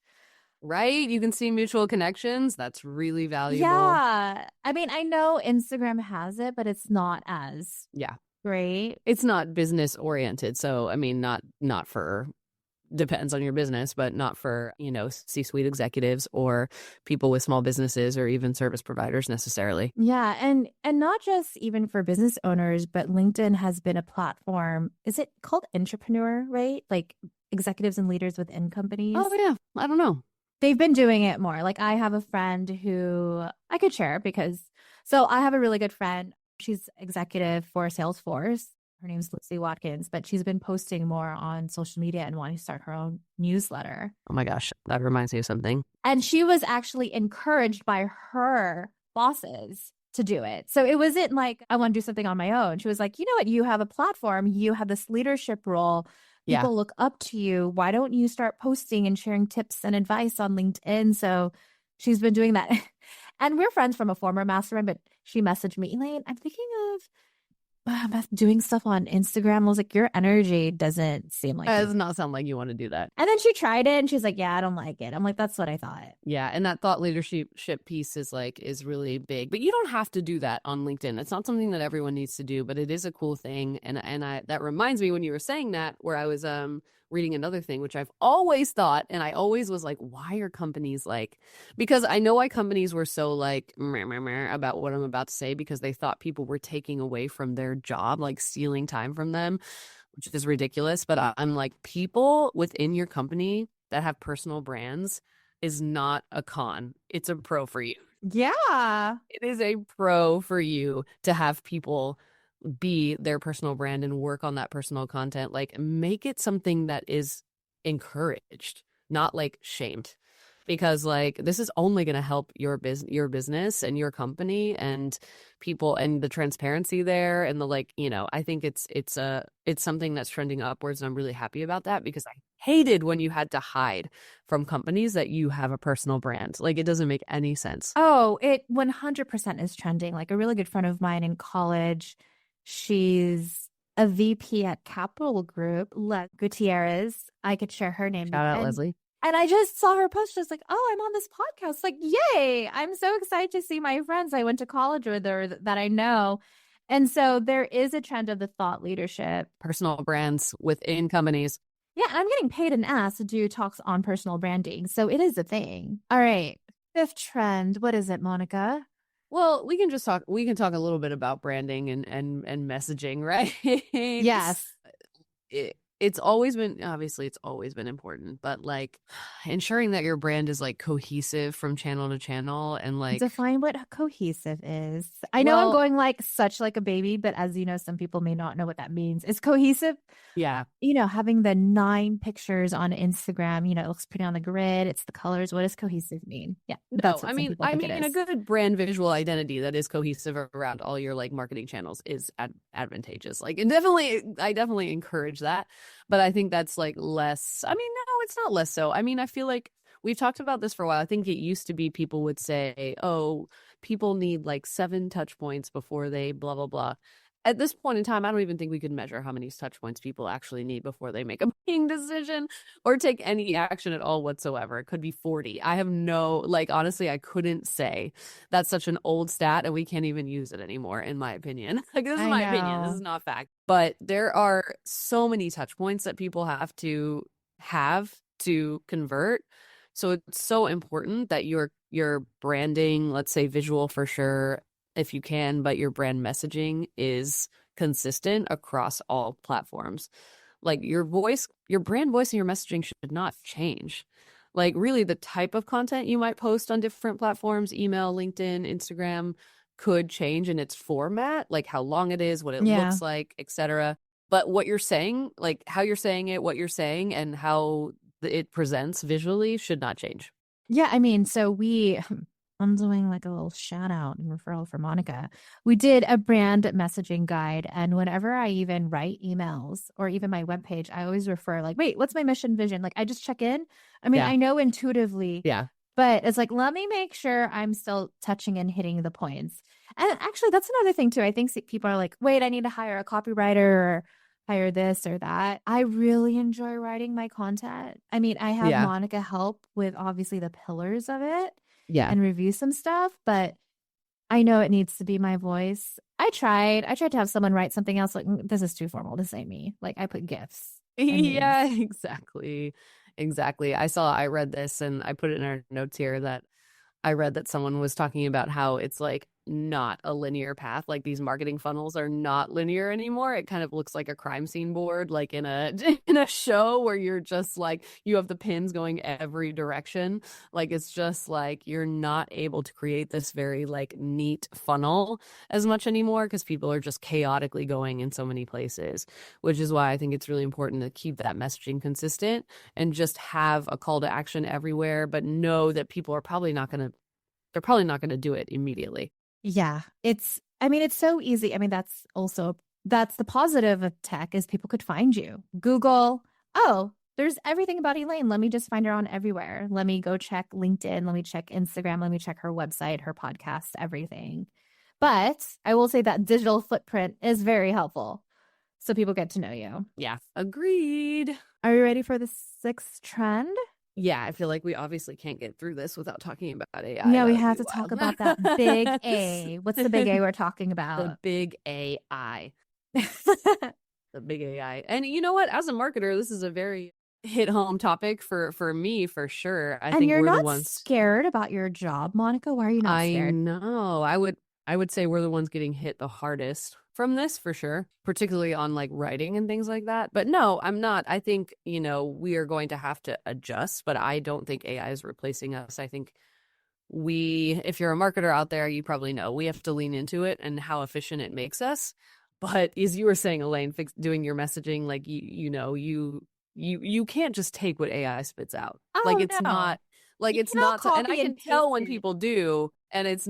Right? You can see mutual connections. That's really valuable.
Yeah. I mean, I know Instagram has it, but it's not as great.
It's not business oriented. So, I mean, not for depends on your business, but not for, you know, C-suite executives or people with small businesses or even service providers necessarily.
Yeah. And not just even for business owners, but LinkedIn has been a platform. Is it called Entrepreneur, right? Like executives and leaders within companies.
Oh, yeah. I don't know.
They've been doing it more. Like I have a friend who I could share so I have a really good friend. She's executive for Salesforce. Her name's Lucy Watkins, but she's been posting more on social media and wanting to start her own newsletter.
Oh my gosh, that reminds me of something.
And she was actually encouraged by her bosses to do it. So it wasn't like, I want to do something on my own. She was like, you know what? You have a platform. You have this leadership role. People look up to you. Why don't you start posting and sharing tips and advice on LinkedIn? So she's been doing that. And we're friends from a former mastermind, but she messaged me, Elaine, I'm thinking of doing stuff on Instagram. I was like, your energy doesn't seem like
It
it.
does not sound like you want to do that.
And then she tried it and she's like, yeah, I don't like it. I'm like, that's what I thought.
Yeah, and that thought leadership piece is really big. But you don't have to do that on LinkedIn. It's not something that everyone needs to do, but it is a cool thing. And I that reminds me when you were saying that, where I was reading another thing, which I've always thought, and I always was like, why are companies like, because I know why companies were so like meh, meh, meh, about what I'm about to say, because they thought people were taking away from their job, like stealing time from them, which is ridiculous. But I'm like, people within your company that have personal brands is not a con. It's a pro for you.
Yeah.
It is a pro for you to have people be their personal brand and work on that personal content. Like, make it something that is encouraged, not like shamed. Because like this is only going to help your business and your company and people, and the transparency there, and the like, I think it's something that's trending upwards, and I'm really happy about that, because I hated when you had to hide from companies that you have a personal brand. Like, it doesn't make any sense.
Oh, it 100% is trending. Like a really good friend of mine in college, she's a VP at Capital Group, Le Gutierrez. I could share her name.
Shout out, Leslie.
And I just saw her post. Just like, oh, I'm on this podcast. Like, yay. I'm so excited to see my friends I went to college with or that I know. And so there is a trend of the thought leadership.
Personal brands within companies.
Yeah, I'm getting paid an ass to do talks on personal branding. So it is a thing. All right. Fifth trend. What is it, Monica?
Well, we can talk a little bit about branding and messaging, right?
Yes.
It's always been important, but like ensuring that your brand is like cohesive from channel to channel, and like
define what cohesive is. I know I'm going like such like a baby, but as you know, some people may not know what that means. Is cohesive?
Yeah.
Having the 9 pictures on Instagram, it looks pretty on the grid. It's the colors. What does cohesive mean? Yeah.
No, I mean a good brand visual identity that is cohesive around all your like marketing channels is advantageous. Like, I definitely encourage that. But I think that's like less. I mean, no, it's not less so. I mean, I feel like we've talked about this for a while. I think it used to be people would say, oh, people need like 7 touch points before they blah, blah, blah. At this point in time, I don't even think we could measure how many touch points people actually need before they make a buying decision or take any action at all whatsoever. It could be 40. I have honestly, I couldn't say. That's such an old stat, and we can't even use it anymore, in my opinion. Like, this is my opinion. This is not fact. But there are so many touch points that people have to convert. So it's so important that your branding, let's say visual for sure, if you can, but your brand messaging is consistent across all platforms. Like, your brand voice and your messaging should not change. Like, really, the type of content you might post on different platforms, email, LinkedIn, Instagram, could change in its format, like how long it is, what it looks like, etc. But what you're saying, like how you're saying it, what you're saying, and how it presents visually should not change.
Yeah, I mean, so I'm doing like a little shout out and referral for Monica. We did a brand messaging guide. And whenever I even write emails or even my webpage, I always refer like, wait, what's my mission vision? Like, I just check in. I mean, I know intuitively.
Yeah.
But it's like, let me make sure I'm still touching and hitting the points. And actually, that's another thing too. I think people are like, wait, I need to hire a copywriter or hire this or that. I really enjoy writing my content. I mean, I have Monica help with obviously the pillars of it.
Yeah.
And review some stuff, but I know it needs to be my voice. I tried to have someone write something else. Like, this is too formal. This ain't me. Like, I put GIFs.
Yeah, exactly. I read this and I put it in our notes here that I read that someone was talking about how it's like not a linear path. Like, these marketing funnels are not linear anymore. It kind of looks like a crime scene board, like in a show where you're just like, you have the pins going every direction. Like, it's just like you're not able to create this very like neat funnel as much anymore, because people are just chaotically going in so many places, which is why I think it's really important to keep that messaging consistent and just have a call to action everywhere, but know that people are probably not going to do it immediately.
Yeah, it's so easy. I mean, that's the positive of tech is people could find you. Google, oh, there's everything about Elaine. Let me just find her on everywhere. Let me go check LinkedIn. Let me check Instagram. Let me check her website, her podcast, everything. But I will say that digital footprint is very helpful. So people get to know you.
Yeah, agreed.
Are you ready for the sixth trend?
Yeah, I feel like we obviously can't get through this without talking about AI.
Yeah,
That
we
would
have
be
to talk
wild.
about that big A. What's the big A we're talking
The
about?
big AI. The big AI. And you know what? As a marketer, this is a very hit home topic for me for sure. I
And
think
you're
we're the
not
ones.
scared about your job, Monica? Why are you not
I
scared?
know. I would say we're the ones getting hit the hardest from this for sure, particularly on like writing and things like that. But no, I'm not. I think, we are going to have to adjust, but I don't think AI is replacing us. I think if you're a marketer out there, you probably know we have to lean into it and how efficient it makes us. But as you were saying, Elaine, doing your messaging, like you can't just take what AI spits out. Like
Oh,
it's
no.
not like
You
it's
cannot
not, and I
copy and
can
paste
tell when
it.
people do, and it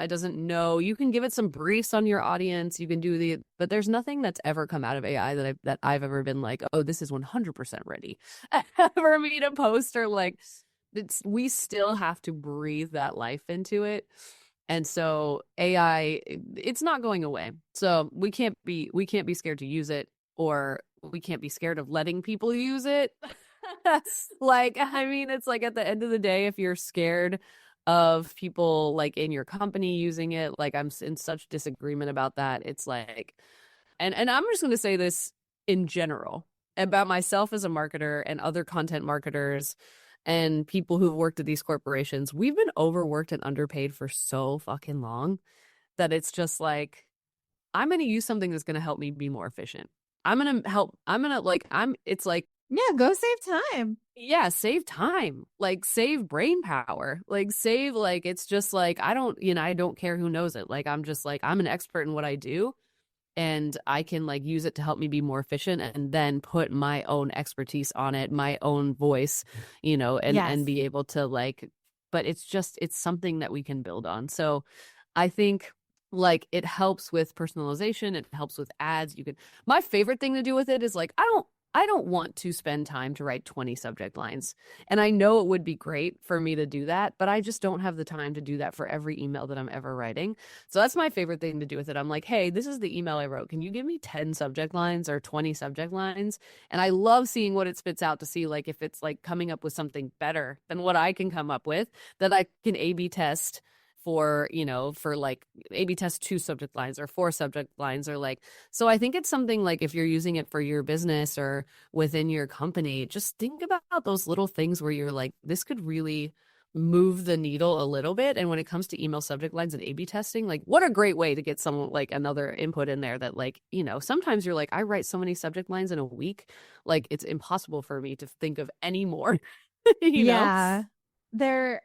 doesn't know. You can give it some briefs on your audience. You can but there's nothing that's ever come out of AI that I've ever been like, oh, this is 100% ready for me to post or like we still have to breathe that life into it. And so AI, it's not going away. So we can't be scared to use it, or we can't be scared of letting people use it. Like, I mean, it's like at the end of the day, if you're scared of people like in your company using it, like I'm in such disagreement about that. It's like, and I'm just going to say this in general about myself as a marketer and other content marketers and people who've worked at these corporations. We've been overworked and underpaid for so fucking long that it's just like, I'm going to use something that's going to help me be more efficient. It's like,
Yeah, go save time.
yeah, save time, like save brain power, like save, like, it's just like, I don't care who knows it. Like, I'm just like, I'm an expert in what I do, and I can like use it to help me be more efficient and then put my own expertise on it, my own voice, and
Yes.
be able to like, but it's something that we can build on. So I think like it helps with personalization, it helps with ads. My favorite thing to do with it is like, I don't want to spend time to write 20 subject lines. And I know it would be great for me to do that, but I just don't have the time to do that for every email that I'm ever writing. So that's my favorite thing to do with it. I'm like, hey, this is the email I wrote. Can you give me 10 subject lines or 20 subject lines? And I love seeing what it spits out to see like if it's like coming up with something better than what I can come up with that I can A/B test for like A/B test 2 subject lines or 4 subject lines, or like, so I think it's something like if you're using it for your business or within your company, just think about those little things where you're like, this could really move the needle a little bit. And when it comes to email subject lines and A/B testing, like what a great way to get some like another input in there that like, sometimes you're like, I write so many subject lines in a week, like it's impossible for me to think of any more, you know?
Yeah. They're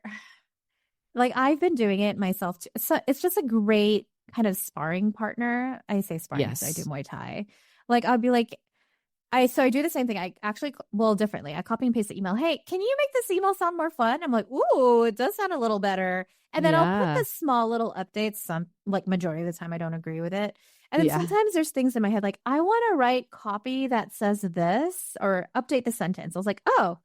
like I've been doing it myself too. So it's just a great kind of sparring partner. I say sparring because I do
Yes.
Muay Thai. Like I'll be like, I do the same thing. I actually, well, differently. I copy and paste the email. Hey, can you make this email sound more fun? I'm like, ooh, it does sound a little better. And then I'll put
Yeah.
the small little updates. Some like majority of the time I don't agree with it. And then
Yeah.
sometimes there's things in my head like I want to write copy that says this or update the sentence. I was like, oh,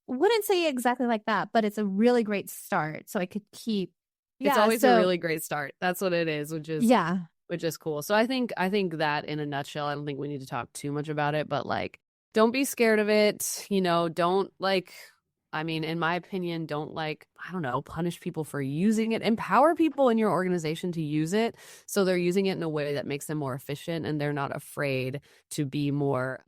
wouldn't say exactly like that, but it's a really great start. So I could keep,
It's
yeah.
always a
So
really great start. That's what it is,
yeah,
which is cool. So I think that in a nutshell, I don't think we need to talk too much about it, but like don't be scared of it. Don't like, I mean, in my opinion, don't like, I don't know, punish people for using it. Empower people in your organization to use it so they're using it in a way that makes them more efficient and they're not afraid to be more.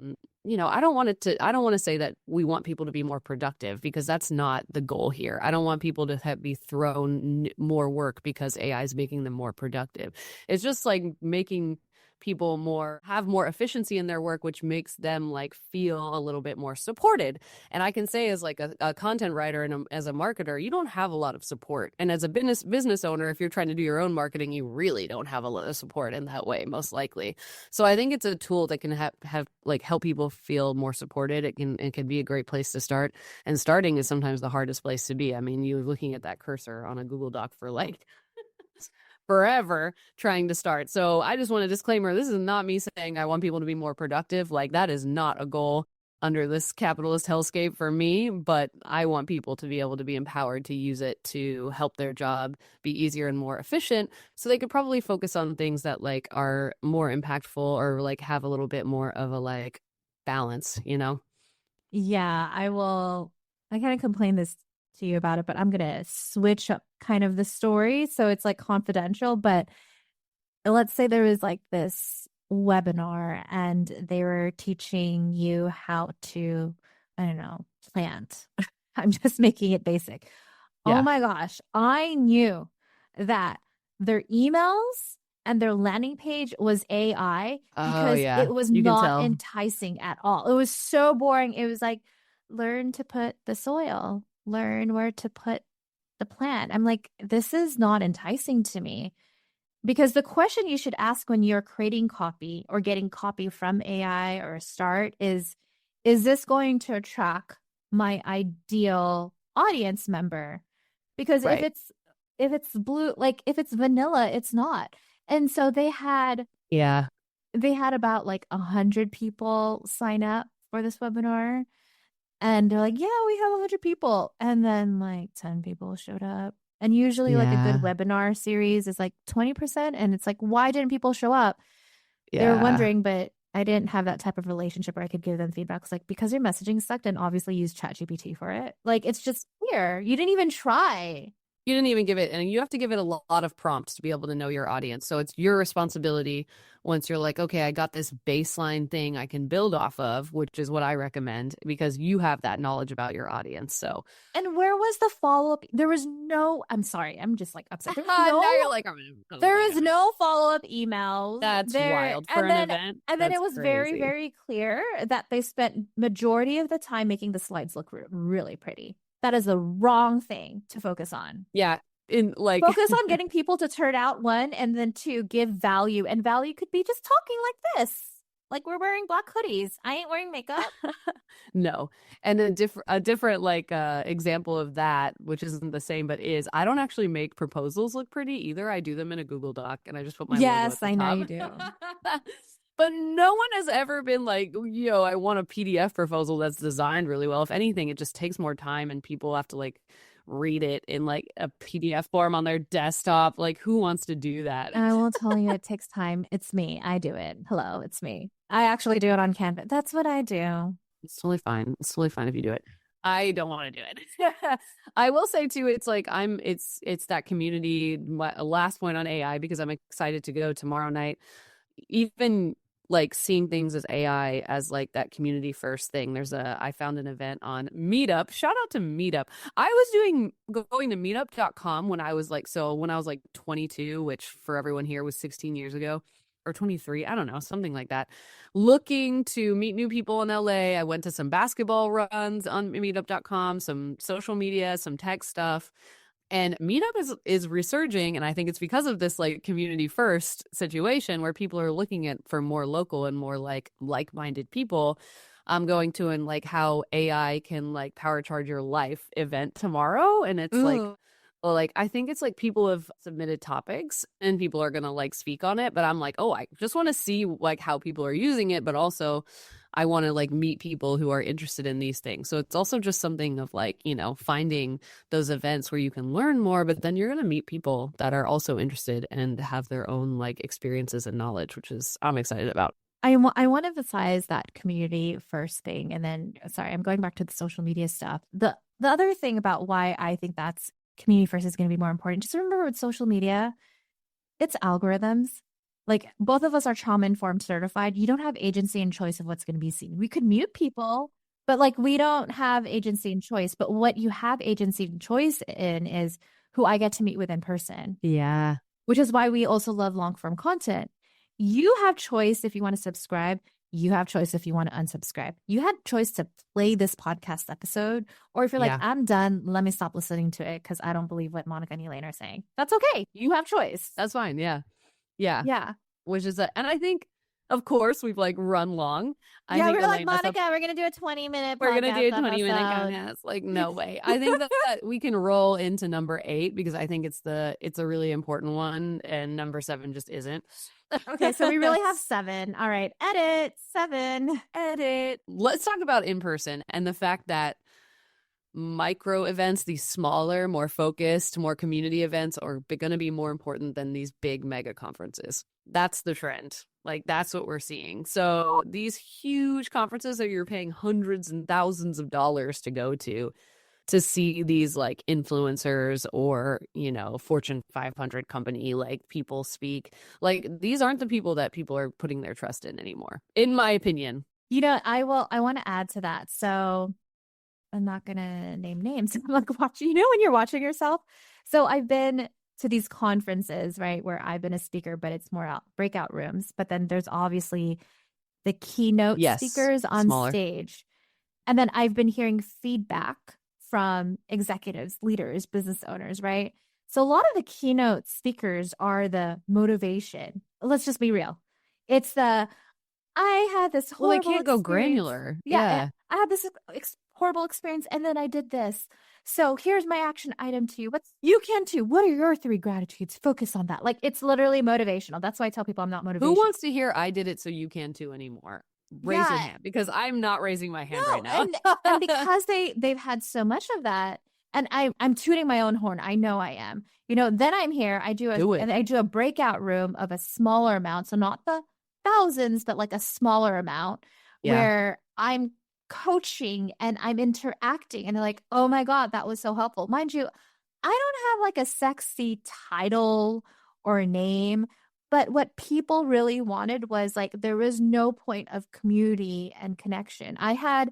I don't want to say that we want people to be more productive, because that's not the goal here. I don't want people to be thrown more work because AI is making them more productive. It's just like making people have more efficiency in their work, which makes them like feel a little bit more supported. And I can say as like a content writer and as a marketer, you don't have a lot of support. And as a business owner, if you're trying to do your own marketing, you really don't have a lot of support in that way, most likely. So I think it's a tool that can have like help people feel more supported. It can be a great place to start. And starting is sometimes the hardest place to be. I mean, you're looking at that cursor on a Google Doc for like forever trying to start. So I just want a disclaimer. This is not me saying I want people to be more productive. Like that is not a goal. under this capitalist hellscape for me, but I want people to be able to be empowered to use it to help their job be easier and more efficient. So they could probably focus on things that like are more impactful or like have a little bit more of a like balance, you know?
Yeah, I will. I kind of complain this to you about it, but I'm gonna switch up kind of the story so it's like confidential. But let's say there was like this webinar and they were teaching you how to, I don't know, plant. I'm just making it basic. Oh
Yeah.
my gosh, I knew that their emails and their landing page was AI
Oh,
because
yeah.
it was
You can
not
tell.
enticing at all. It was so boring. It was like, learn to put the soil, learn where to put the plant. I'm like, this is not enticing to me. Because the question you should ask when you're creating copy or getting copy from AI or a start is this going to attract my ideal audience member? Because
Right.
if it's blue, like if it's vanilla, it's not. And so
Yeah.
they had about like 100 people sign up for this webinar. And they're like, yeah, we have 100 people. And then like 10 people showed up. And usually, like a good
Yeah.
webinar series is like 20%. And it's like, why didn't people show up? They were
Yeah.
wondering, but I didn't have that type of relationship where I could give them feedback. It's like, because your messaging sucked and obviously use ChatGPT for it. Like, it's just clear. You didn't even try.
You didn't even give it, and you have to give it a lot of prompts to be able to know your audience. So it's your responsibility once you're like, okay, I got this baseline thing I can build off of, which is what I recommend because you have that knowledge about your audience. So
And where was the follow up? There was no, I'm sorry, I'm just like upset. There was
now you're
no,
like,
there is no follow up emails
that's
there.
wild for an event.
And then
That's
it was very,
crazy.
very clear that they spent majority of the time making the slides look really pretty. That is the wrong thing to focus on.
Yeah. In like,
Focus on getting people to turn out one and then two, give value. And value could be just talking like this. Like we're wearing black hoodies. I ain't wearing makeup.
no. And a different like example of that, which isn't the same, but is I don't actually make proposals look pretty either. I do them in a Google Doc and I just put my logo at
Yes,
the
I know
top.
you do.
But no one has ever been like, yo, I want a PDF proposal that's designed really well. If anything, it just takes more time and people have to like read it in like a PDF form on their desktop. Like, who wants to do that?
I will tell you, it takes time. It's me. I do it. Hello, it's me. I actually do it on Canva. That's what I do.
It's totally fine. It's totally fine if you do it. I don't want to do it. I will say too, it's like it's that community. My last point on AI because I'm excited to go tomorrow night. Even like seeing things as AI as like that community first thing. I found an event on Meetup. Shout out to Meetup. I was going to meetup.com when I was like 22, which for everyone here was 16 years ago or 23. I don't know, something like that. Looking to meet new people in LA. I went to some basketball runs on meetup.com, some social media, some tech stuff. And Meetup is resurging, and I think it's because of this like community first situation where people are looking at for more local and more like-minded people. I'm going to an like how AI can like power charge your life event tomorrow, and it's like I think it's like people have submitted topics and people are gonna like speak on it, but I'm like, oh, I just want to see like how people are using it, but also I want to like meet people who are interested in these things. So it's also just something of like, you know, finding those events where you can learn more, but then you're going to meet people that are also interested and have their own like experiences and knowledge, which is I'm excited about.
I want to emphasize that community first thing. And then, sorry, I'm going back to the social media stuff. The other thing about why I think that's community first is going to be more important. Just remember with social media, it's algorithms. Like both of us are trauma informed certified. You don't have agency and choice of what's going to be seen. We could mute people, but like we don't have agency and choice. But what you have agency and choice in is who I get to meet with in person.
Yeah.
Which is why we also love long form content. You have choice if you want to subscribe. You have choice if you want to unsubscribe. You had choice to play this podcast episode, or if you're like, I'm done, let me stop listening to it because I don't believe what Monica and Elaine are saying. That's okay. You have choice.
That's fine. Yeah. Yeah.
Yeah.
Which is and I think, of course, we've like run long. I
yeah,
think
we're like, Monica, we're going to do a 20-minute
We're going to do a 20-minute
episode.
podcast. Like, no way. I think that we can roll into number 8 because I think it's a really important one and number 7 just isn't.
Okay, so we really have 7. All right, edit 7.
Edit. Let's talk about in person and the fact that micro events, these smaller, more focused, more community events are going to be more important than these big mega conferences. That's the trend. Like, that's what we're seeing. So these huge conferences that you're paying hundreds and thousands of dollars to go to see these like influencers or, you know, Fortune 500 company like people speak, like these aren't the people that people are putting their trust in anymore, in my opinion.
You know, I want to add to that. So I'm not gonna name names. I'm like watching, you know, when you're watching yourself. So I've been to these conferences, right, where I've been a speaker, but it's more out breakout rooms. But then there's obviously the keynote speakers on
smaller.
stage. And then I've been hearing feedback from executives, leaders, business owners, right? So a lot of the keynote speakers are the motivation. Let's just be real. It's the I had this horrible
Well, they can't go
experience.
granular.
Yeah. I had this horrible experience and then I did this. So here's my action item to you. You can too. What are your 3 gratitudes? Focus on that. Like, it's literally motivational. That's why I tell people I'm not motivational.
Who wants to hear I did it so you can too anymore? Raise your hand, because I'm not raising my hand right now.
and because they've had so much of that, and I'm tooting my own horn. I know I am. You know, then I'm here. I do a breakout room of a smaller amount, so not the thousands, but like a smaller amount where I'm coaching and I'm interacting, and they're like, "Oh my God, that was so helpful." Mind you, I don't have like a sexy title or a name. But what people really wanted was like there was no point of community and connection. I had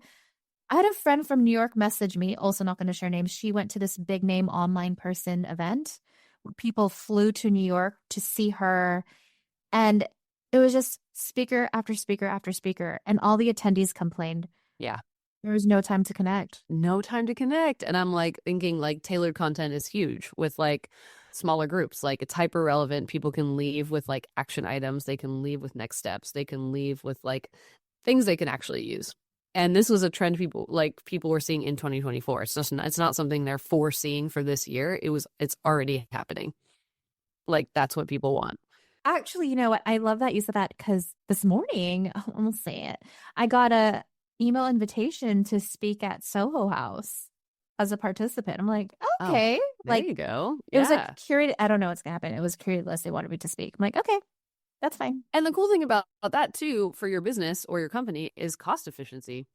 a friend from New York message me, also not going to share names. She went to this big name online person event where people flew to New York to see her. And it was just speaker after speaker after speaker. And all the attendees complained.
Yeah.
There was no time to connect.
No time to connect. And I'm like thinking like tailored content is huge with like smaller groups. Like, it's hyper relevant. People can leave with like action items. They can leave with next steps. They can leave with like things they can actually use. And this was a trend people were seeing in 2024. It's not something they're foreseeing for this year. It's already happening. Like, that's what people want.
Actually, you know what? I love that you said that, because this morning, I'll say it, I got a email invitation to speak at Soho House as a participant. I'm like, okay.
There you go.
It was a curated, I don't know what's going to happen. It was a curated list. They wanted me to speak. I'm like, okay, that's fine.
And the cool thing about that too, for your business or your company, is cost efficiency.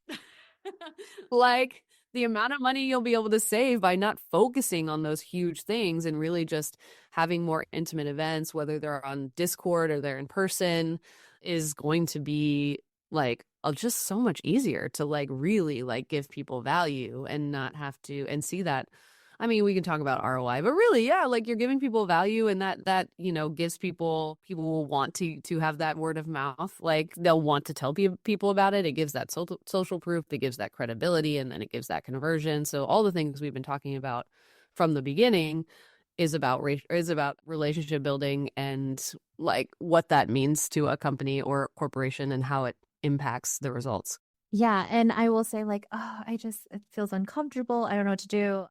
Like, the amount of money you'll be able to save by not focusing on those huge things and really just having more intimate events, whether they're on Discord or they're in person, is going to be like just so much easier to like really like give people value and not have to and see that. I mean, we can talk about ROI, but really, yeah, like you're giving people value, and that you know, gives people will want to have that word of mouth. Like, they'll want to tell people about it. It gives that social proof, it gives that credibility, and then it gives that conversion. So all the things we've been talking about from the beginning is about relationship building and like what that means to a company or corporation and how it impacts the results.
Yeah. And I will say, like, it feels uncomfortable. I don't know what to do.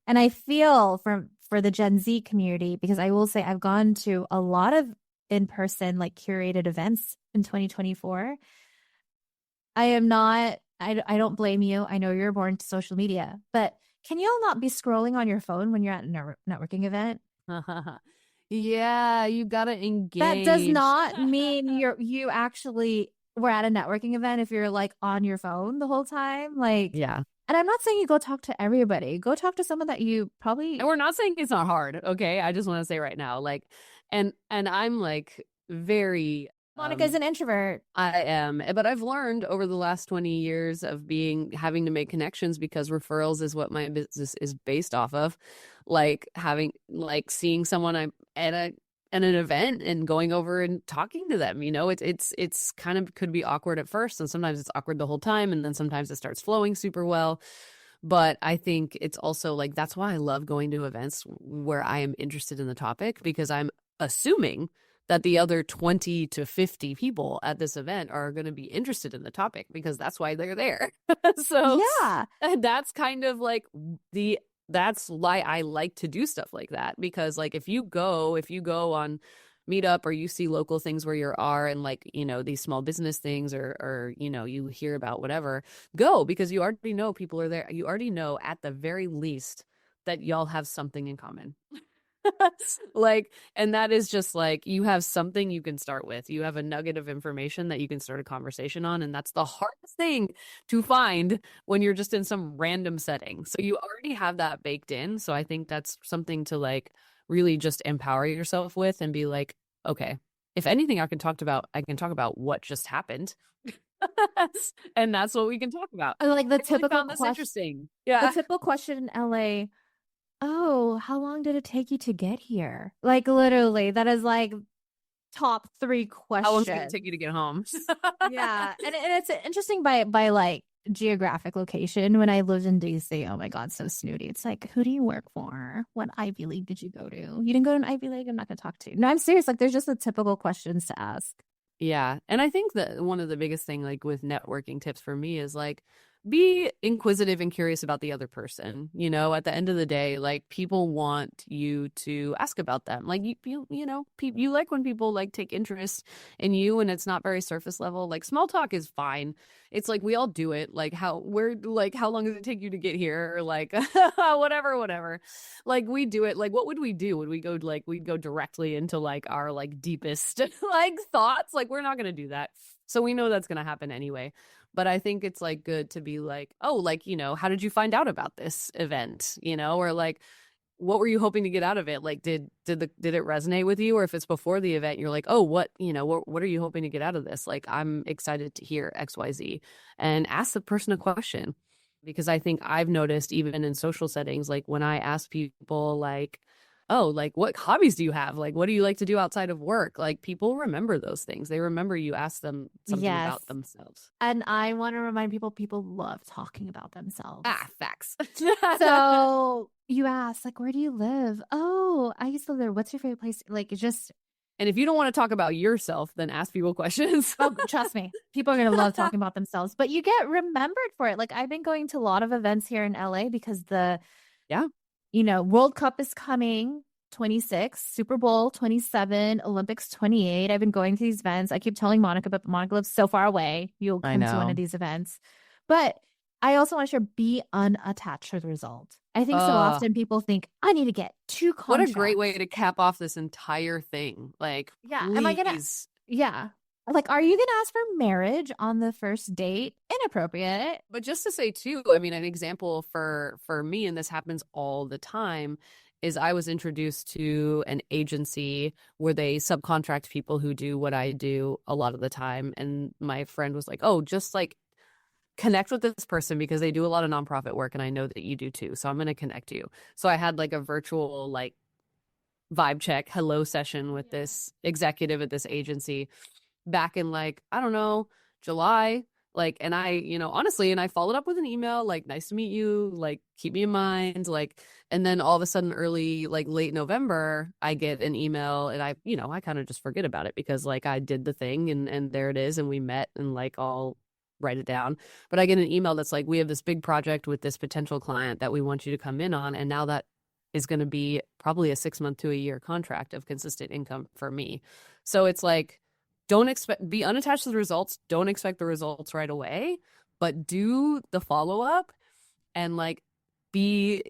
And I feel for the Gen Z community, because I will say I've gone to a lot of in-person, like, curated events in 2024. I don't blame you. I know you're born to social media, but can you all not be scrolling on your phone when you're at a networking event?
Yeah, you gotta engage.
That does not mean you actually were at a networking event if you're like on your phone the whole time. Like,
yeah.
And I'm not saying you go talk to everybody. Go talk to someone that you probably.
And we're not saying it's not hard. Okay, I just want to say right now, like, and I'm like very.
Monica's an introvert.
I am, but I've learned over the last 20 years of having to make connections, because referrals is what my business is based off of. Like, seeing someone at an event and going over and talking to them, you know, it's kind of could be awkward at first, and sometimes it's awkward the whole time, and then sometimes it starts flowing super well. But I think it's also like, that's why I love going to events where I am interested in the topic, because I'm assuming that the other 20 to 50 people at this event are going to be interested in the topic, because that's why they're there. So
yeah,
and that's kind of like that's why I like to do stuff like that, because like if you go on meetup or you see local things where you are and like, you know, these small business things or, you know, you hear about whatever, go, because you already know people are there. You already know at the very least that y'all have something in common. Like, and that is just like, you have something you can start with. You have a nugget of information that you can start a conversation on. And that's the hardest thing to find when you're just in some random setting. So you already have that baked in. So I think that's something to like really just empower yourself with and be like, okay, if anything I can talk about what just happened. And that's what we can talk about.
Like the
I really
typical
found this
question.
interesting.
The
Yeah.
typical question in LA. Oh, how long did it take you to get here? Like literally, that is like top 3
How long is it going to
questions.
take you to get home?
Yeah, and it's interesting by like geographic location. When I lived in DC, oh my God, so snooty. It's like, who do you work for? What Ivy League did you go to? You didn't go to an Ivy League? I'm not going to talk to you. No, I'm serious. Like, there's just the typical questions to ask.
Yeah. And I think that one of the biggest thing like with networking tips for me is like be inquisitive and curious about the other person. You know, at the end of the day, like people want you to ask about them. Like you know, you like when people like take interest in you and it's not very surface level. Like small talk is fine. It's like we all do it. Like how long does it take you to get here? Or like whatever. Like we do it. Like what would we do? Would we go like we'd go directly into like our like deepest like thoughts? Like we're not gonna do that. So we know that's gonna happen anyway. But I think it's like good to be like, oh, like, you know, how did you find out about this event? You know, or like what were you hoping to get out of it? Like did it resonate with you? Or if it's before the event, you're like, oh, what are you hoping to get out of this? Like I'm excited to hear XYZ, and ask the person a question. Because I think I've noticed even in social settings, like when I ask people like, oh, like what hobbies do you have? Like what do you like to do outside of work? Like people remember those things. They remember you asked them something
Yes.
about themselves.
And I want to remind people love talking about themselves.
Facts.
So you ask, like, where do you live? Oh, I used to live there. What's your favorite place? Like, it's just.
And if you don't want to talk about yourself, then ask people questions.
Oh, trust me. People are going to love talking about themselves, but you get remembered for it. Like I've been going to a lot of events here in LA because World Cup is coming, 26, Super Bowl 27, Olympics 28. I've been going to these events. I keep telling Monica, but Monica lives so far away. You'll come to one of these events. But I also want to share, be unattached to the result. I think so often people think, I need to get 2 contracts.
What a great way to cap off this entire thing. Like,
yeah,
please.
am I gonna? Yeah. Like, are you going to ask for marriage on the first date? Inappropriate.
But just to say too, I mean, an example for me, and this happens all the time, is I was introduced to an agency where they subcontract people who do what I do a lot of the time. And my friend was like, oh, just like connect with this person because they do a lot of nonprofit work and I know that you do too. So I'm going to connect you. So I had like a virtual like vibe check hello session with this executive at this agency back in like, I don't know, July. Like, and I, honestly, and I followed up with an email, like, nice to meet you, like, keep me in mind, like, and then all of a sudden late November, I get an email and I kind of just forget about it because like I did the thing and there it is. And we met and like I'll write it down. But I get an email that's like, we have this big project with this potential client that we want you to come in on. And now that is going to be probably a 6-month to a year contract of consistent income for me. So it's like, be unattached to the results. Don't expect the results right away, but do the follow up and like be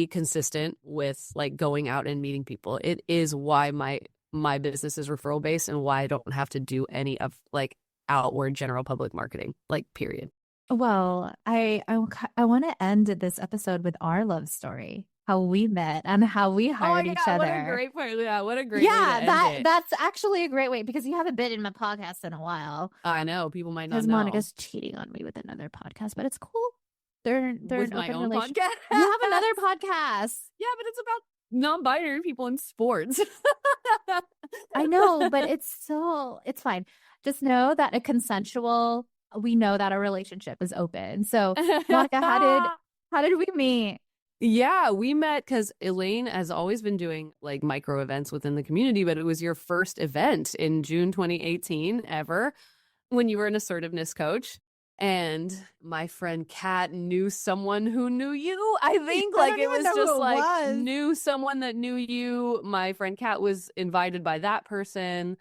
consistent with like going out and meeting people. It is why my business is referral based and why I don't have to do any of like outward general public marketing, like period.
Well, I want to end this episode with our love story. How we met and how we hired each other.
What a great part. Yeah, what a great way to end it.
That's actually a great way because you haven't been in my podcast in a while.
I know. People might not know.
Because Monica's cheating on me with another podcast, but it's cool. They're
with my own podcast.
You have another podcast.
Yeah, but it's about non-binary people in sports.
I know, but it's fine. Just know that we know that a relationship is open. So Monica, how did we meet?
Yeah, we met because Elaine has always been doing like micro events within the community, but it was your first event in June 2018 ever when you were an assertiveness coach. And my friend Kat knew someone who knew you. I think
I
like
don't
it
even
was
know who
just
it
like
was.
knew someone that knew you. My friend Kat was invited by that person.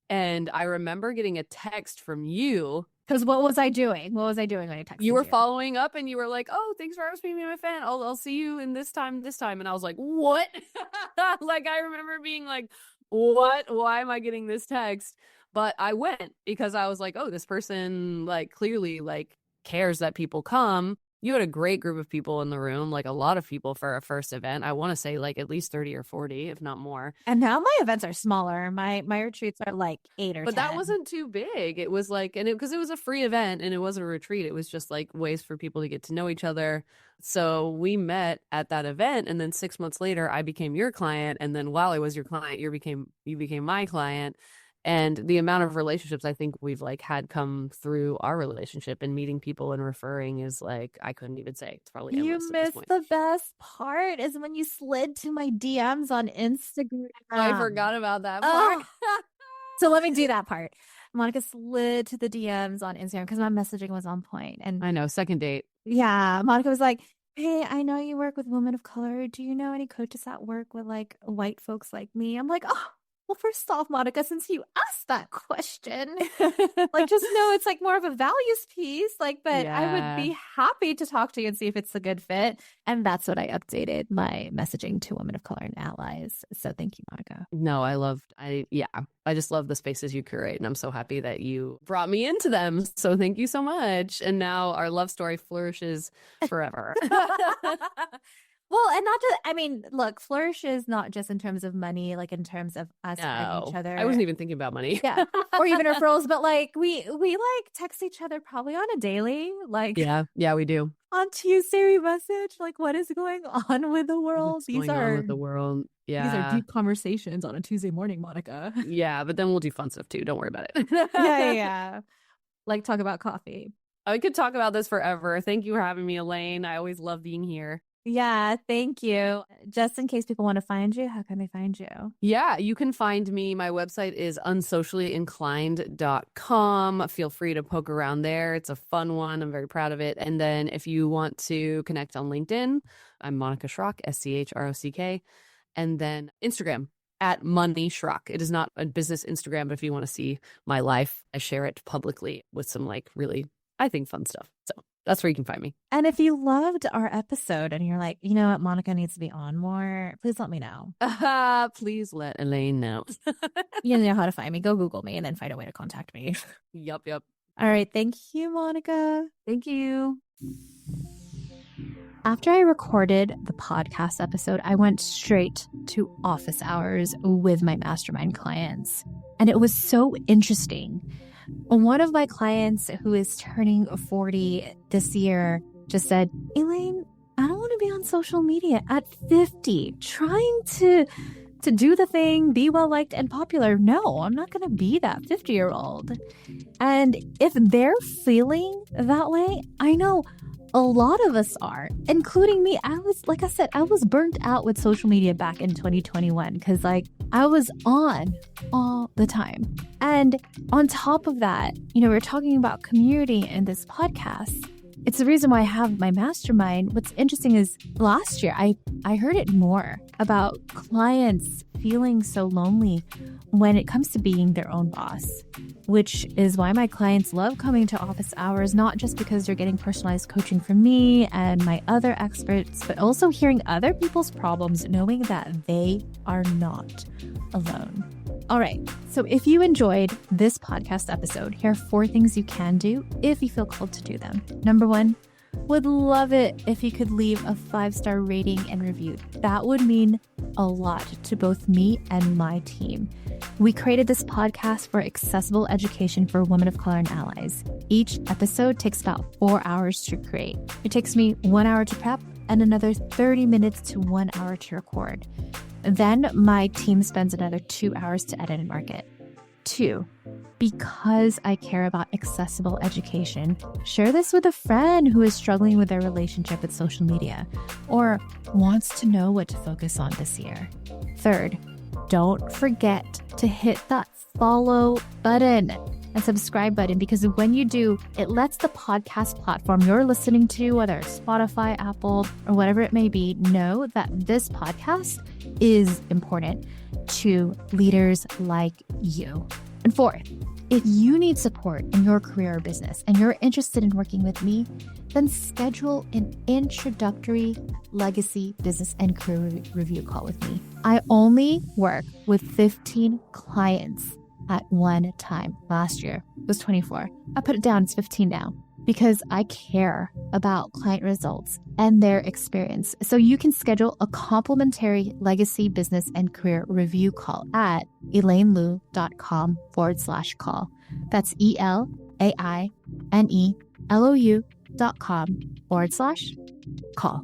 And I remember getting a text from you.
Because what was I doing? What was I doing when I texted you?
You were following up and you were like, oh, thanks for asking me my fan. I'll see you in this time. And I was like, what? Like, I remember being like, what? Why am I getting this text? But I went because I was like, oh, this person like clearly like cares that people come. You had a great group of people in the room, like a lot of people for a first event. I want to say like at least 30 or 40, if not more.
And now my events are smaller. My retreats are like 8 or 10.
But that wasn't too big. It was like, and because it was a free event and it wasn't a retreat, it was just like ways for people to get to know each other. So we met at that event, and then 6 months later, I became your client, and then while I was your client, you became my client. And the amount of relationships I think we've like had come through our relationship and meeting people and referring is like, I couldn't even say. It's probably
You
endless at this
missed
point.
the best part is when you slid to my DMs on Instagram.
I forgot about that part.
So let me do that part. Monica slid to the DMs on Instagram because my messaging was on point. And
I know, second date.
yeah, Monica was like, hey, I know you work with women of color. Do you know any coaches that work with like white folks like me? I'm like, oh, well, first off, Monica, since you asked that question, like just know it's like more of a values piece. Like, but I would be happy to talk to you and see if it's a good fit. And that's what I updated my messaging to women of color and allies. So thank you, Monica.
No, I just love the spaces you curate, and I'm so happy that you brought me into them. So thank you so much. And now our love story flourishes forever.
Well, and not just, I mean, look, flourishes not just in terms of money, like in terms of us finding each other.
I wasn't even thinking about money.
Yeah. Or even referrals, but like we like text each other probably on a daily. Like
yeah, we do.
On Tuesday we message like what is going on with the world.
What's going on with the world? Yeah.
These are deep conversations on a Tuesday morning, Monica.
Yeah, but then we'll do fun stuff too. Don't worry about it.
Yeah. Like talk about coffee.
I could talk about this forever. Thank you for having me, Elaine. I always love being here.
Yeah, thank you. Just in case people want to find you, how can they find you?
Yeah, you can find me. My website is unsociallyinclined.com. Feel free to poke around there. It's a fun one. I'm very proud of it. And then if you want to connect on LinkedIn, I'm Monica Schrock, SCHROCK. And then Instagram at Money Schrock. It is not a business Instagram, but if you want to see my life, I share it publicly with some like really, I think, fun stuff. So that's where you can find me.
And if you loved our episode and you're like, you know what, Monica needs to be on more, please let me know.
Please let Elaine know.
You know how to find me. Go Google me and then find a way to contact me.
Yep.
All right. Thank you, Monica.
Thank you.
After I recorded the podcast episode, I went straight to office hours with my mastermind clients. And it was so interesting. One of my clients who is turning 40 this year just said, Elaine, I don't want to be on social media at 50, trying to do the thing, be well-liked and popular. No, I'm not going to be that 50-year-old. And if they're feeling that way, I know a lot of us are, including me. I was burnt out with social media back in 2021 because I was on all the time. And on top of that, we're talking about community in this podcast. It's the reason why I have my mastermind. What's interesting is last year, I heard it more about clients feeling so lonely when it comes to being their own boss, which is why my clients love coming to office hours, not just because they're getting personalized coaching from me and my other experts, but also hearing other people's problems, knowing that they are not alone. All right, so if you enjoyed this podcast episode, here are 4 things you can do if you feel called to do them. Number 1, would love it if you could leave a 5-star rating and review. That would mean a lot to both me and my team. We created this podcast for accessible education for women of color and allies. Each episode takes about 4 hours to create. It takes me 1 hour to prep and another 30 minutes to 1 hour to record. Then my team spends another 2 hours to edit and market. 2, because I care about accessible education, share this with a friend who is struggling with their relationship with social media or wants to know what to focus on this year. 3rd, don't forget to hit that follow button.
and subscribe button, because when you do, it lets the podcast platform you're listening to, whether it's Spotify, Apple, or whatever it may be, know that this podcast is important to leaders like you. And fourth, if you need support in your career or business and you're interested in working with me, then schedule an introductory legacy business and career review call with me. I only work with 15 clients at one time. Last year it was 24. I put it down, it's 15 now, because I care about client results and their experience. So you can schedule a complimentary legacy business and career review call at elainelou.com/call. That's ELAINELOU.com/call.